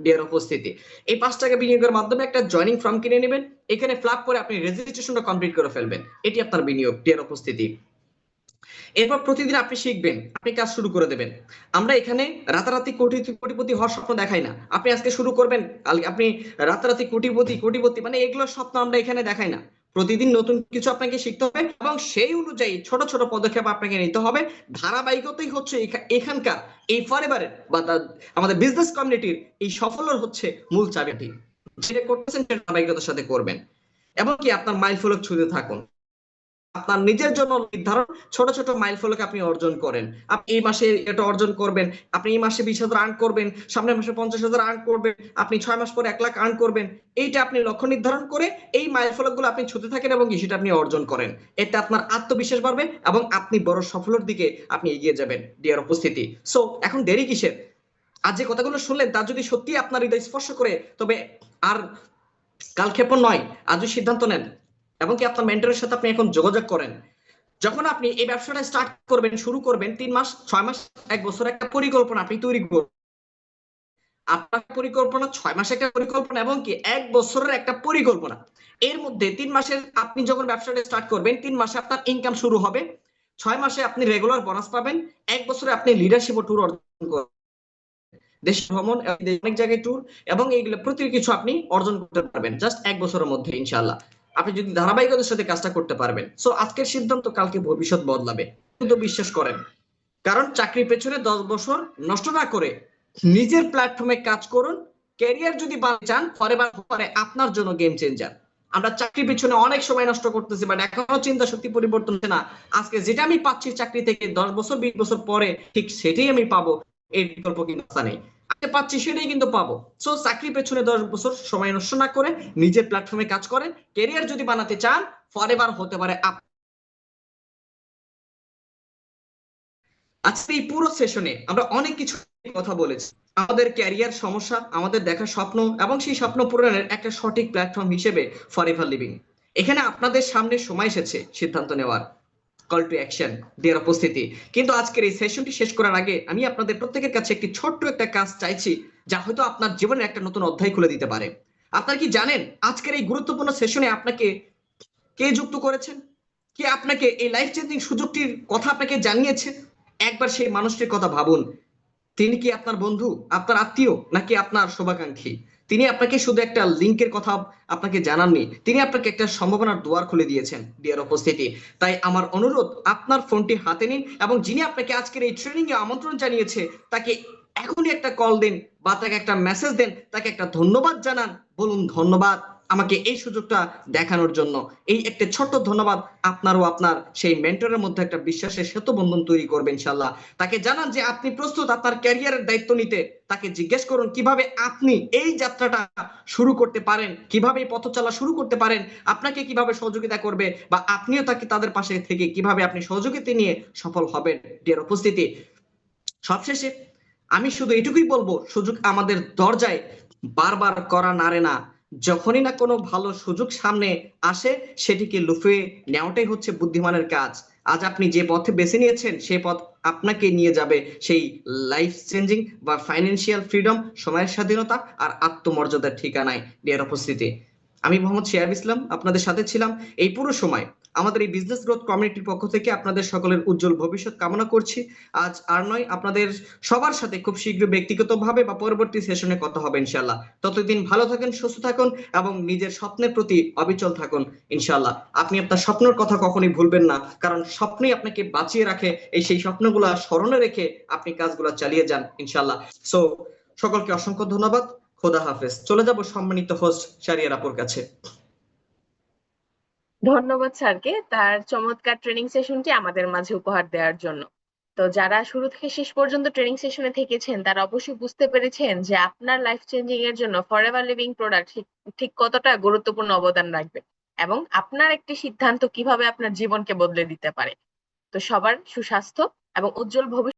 ডিয়ার উপস্থিতি, এই 5 টাকা বিনিয়োগের মাধ্যমে একটা জয়নিং ফর্ম কিনে নেবেন, এখানে ফ্ল্যাপ করে আপনি রেজিস্ট্রেশনটা কমপ্লিট করে ফেলবেন, এটি আপনার বিনিয়োগ। ডিয়ার উপস্থিতি, এরপর প্রতিদিন আপনি শিখবেন, আপনি কাজ শুরু করে দেবেন। আমরা এখানে রাতারাতি কোটিপতি হওয়ার স্বপ্ন দেখাই না। আপনি আজকে শুরু করবেন, আপনি রাতারাতি কোটিপতি মানে এগুলো স্বপ্ন আমরা এখানে দেখাই না। প্রতিদিন নতুন কিছু আপনাকে শিখতে হবে এবং সেই অনুযায়ী ছোট ছোট পদক্ষেপ আপনাকে নিতে হবে। ধারাবাহিকতাই হচ্ছে এখানকার এই ফরএভারের বা আমাদের বিজনেস কমিউনিটির এই সাফল্যের হচ্ছে মূল চাবিকাঠি। যেটা করতেছেন সেটা ধারাবাহিকতার সাথে করবেন এবং কি আপনার মাইল ফলক ছুঁতে থাকুন। আপনার নিজের জন্য নির্ধারণ ছোট ছোট মাইল ফলক আপনি অর্জন করেন। আপনি এই মাসে এটা অর্জন করবেন, আপনি এই মাসে 20,000 আর্ন করবেন, সামনের মাসে 50,000 আর্ন করবেন, আপনি 6 মাস পরে 1 লাখ আর্ন করবেন। এইটা আপনি লক্ষ্য নির্ধারণ করে এই মাইল ফলকগুলো আপনি ছুঁতে থাকেন এবং সেটা আপনি অর্জন করেন। এতে আপনার আত্মবিশ্বাস বাড়বে এবং আপনি বড় সফলতার দিকে আপনি এগিয়ে যাবেন। ডিয়ার উপস্থিতি, সো এখন দেরি কিসের? আজ যে কথাগুলো শুনলেন তা যদি সত্যি আপনার হৃদয় স্পর্শ করে তবে আর কালক্ষেপণ নয়, আজই সিদ্ধান্ত নেন এবং কি আপনার মেন্টরের সাথে আপনি এখন যোগাযোগ করেন। যখন আপনি এই ব্যবসাটা স্টার্ট করবেন, শুরু করবেন, 3 মাস 6 মাস 1 বছর একটা পরিকল্পনা আপনি তৈরি করবেন। আপনার পরিকল্পনা 6 মাসের একটা পরিকল্পনা এবং কি 1 বছরের একটা পরিকল্পনা। এর মধ্যে 3 মাসের আপনি যখন ব্যবসাটা স্টার্ট করবেন 3 মাসে আপনার ইনকাম শুরু হবে, 6 মাসে আপনি রেগুলার বোনাস পাবেন, 1 বছরে আপনি লিডারশিপ ও ট্যুর অর্জন করবেন, দেশ ভ্রমণ অনেক জায়গায় ট্যুর এবং এইগুলো প্রতি কিছু আপনি অর্জন করতে পারবেন জাস্ট 1 বছরের মধ্যে ইনশাআল্লাহ। আপনি যদি ধারাবাহিকতার সাথে কাজটা করতে পারবেন। সো আজকের সিদ্ধান্ত কালকে ভবিষ্যৎ বদলাবে, কিন্তু বিশ্বাস করেন, কারণ চাকরির পেছনে 10 বছর নষ্ট না করে নিজের প্ল্যাটফর্মে কাজ করুন। ক্যারিয়ার যদি বানাতে চান ফরএভার আপনার জন্য গেম চেঞ্জার। আমরা চাকরির পিছনে অনেক সময় নষ্ট করতেছি, বাট এখনো চিন্তা শক্তি পরিবর্তন হচ্ছে না। আজকে যেটা আমি পাচ্ছি চাকরি থেকে 10 বছর 20 বছর পরে ঠিক সেটাই আমি পাবো, এর বিকল্প কিন্তু রাস্তা নেই। আজকে পাচ্ছি সেটাই কিন্তু পাবো। সো চাকরির পেছনে 10 বছর সময় নষ্ট না করে নিজের প্ল্যাটফর্মে কাজ করেন। ক্যারিয়ার যদি বানাতে চান, ফরএভার হতে পারে আজকে এই পুরো সেশনে আমরা অনেক কিছু নিয়ে কথা বলেছি। আমাদের ক্যারিয়ার সমস্যা, আমাদের দেখা স্বপ্ন এবং সেই স্বপ্ন পূরণের একটা সঠিক প্ল্যাটফর্ম হিসেবে ফরএভার লিভিং। এখানে আপনাদের সামনে সময় এসেছে সিদ্ধান্ত নেওয়ার, কল টু অ্যাকশন দেওয়ার উপস্থিতি। কিন্তু আজকের এই সেশনটি শেষ করার আগে আমি আপনাদের প্রত্যেকের কাছে একটি ছোট্ট একটা কাজ চাইছি, যা হয়তো আপনার জীবনের একটা নতুন অধ্যায় খুলে দিতে পারে। আপনারা কি জানেন আজকের এই গুরুত্বপূর্ণ সেশনে আপনাকে কে যুক্ত করেছেন? কে আপনাকে এই লাইফ চেঞ্জিং সুযোগটির কথা আপনাকে জানিয়েছে? একবার সেই মানুষটির কথা ভাবুন। তিনি কি আপনার বন্ধু, আপনার আত্মীয়, নাকি আপনার শুভাকাঙ্ক্ষী? তিনি আপনাকে শুধু একটা লিংকের কথা আপনাকে জানাননি, তিনি আপনাকে একটা সম্ভাবনার দুয়ার খুলে দিয়েছেন ডিয়ার উপস্থিতি। তাই আমার অনুরোধ, আপনার ফোনটি হাতে নিন এবং যিনি আপনাকে আজকের এই ট্রেনিং এ আমন্ত্রণ জানিয়েছে তাকে এখনই একটা কল দিন বা তাকে একটা মেসেজ দেন, তাকে একটা ধন্যবাদ জানান। বলুন, ধন্যবাদ আমাকে এই সুযোগটা দেখানোর জন্য। এই একটা ছোট্ট ধন্যবাদ আপনারও আপনার সেই মেন্টরের মধ্যে একটা বিশ্বাসের সেতু বন্ধন তৈরি করবে ইনশাল্লাহ। তাকে জানান যে আপনি প্রস্তুত আপনার ক্যারিয়ারের দায়িত্ব নিতে। তাকে জিজ্ঞেস করুন কিভাবে আপনি এই যাত্রাটা শুরু করতে পারেন, কিভাবে এই পথ চলা শুরু করতে পারেন, আপনাকে কিভাবে সহযোগিতা করবে, বা আপনিও তাকে তাদের পাশে থেকে কিভাবে আপনি সহযোগিতা নিয়ে সফল হবেন ডিয়ার উপস্থিতি। সবশেষে আমি শুধু এটুকুই বলবো, সুযোগ আমাদের দরজায় বারবার করা নাড়ে না। যখনই না কোনো ভালো সুযোগ সামনে আসে, সেটিকে লুফে নেওয়াটাই হচ্ছে বুদ্ধিমানের কাজ। আজ আপনি যে পথে বেছে নিয়েছেন সেই পথ আপনাকে নিয়ে যাবে সেই লাইফ চেঞ্জিং বা ফাইন্যান্সিয়াল ফ্রিডম, সময়ের স্বাধীনতা আর আত্মমর্যাদার ঠিকানায় ডিয়ার উপস্থিতি। আমি মোহাম্মদ শিহাব ইসলাম আপনাদের সাথে ছিলাম এই পুরো সময়। আমাদের এই বিজনেস গ্রোথ কমিউনিটির পক্ষ থেকে আপনাদের সকলের উজ্জ্বল ভবিষ্যৎ কামনা করছি। আজ আর নয়, আপনাদের সবার সাথে খুব শীঘ্র ব্যক্তিগতভাবে বা পরবর্তী সেশনে কথা হবে ইনশাআল্লাহ। ততদিন ভালো থাকুন, সুস্থ থাকুন এবং নিজের স্বপ্নের প্রতি অবিচল থাকুন ইনশাআল্লাহ। আপনি আপনার স্বপ্নের কথা কখনোই ভুলবেন না, কারণ স্বপ্নই আপনাকে বাঁচিয়ে রাখে। এই সেই স্বপ্নগুলা স্মরণে রেখে আপনি কাজগুলো চালিয়ে যান ইনশাআল্লাহ। সো সকলকে অসংখ্য ধন্যবাদ। খোদা হাফেজ। চলে যাব সম্মানিত হোস্ট শারিয়ার আপুর কাছে। ধন্যবাদ স্যারকে তার চমৎকার ট্রেনিং সেশনটি আমাদের মাঝে উপহার দেওয়ার জন্য। তো যারা শুরু থেকে শেষ পর্যন্ত ট্রেনিং সেশনে থেকেছেন তারা অবশ্যই বুঝতে পেরেছেন যে আপনার লাইফ চেঞ্জিং এর জন্য ফরএভার লিভিং প্রোডাক্ট ঠিক কতটা গুরুত্বপূর্ণ অবদান রাখবে এবং আপনার একটি সিদ্ধান্ত কিভাবে আপনার জীবনকে বদলে দিতে পারে। তো সবার সুস্বাস্থ্য এবং উজ্জ্বল ভবিষ্যৎ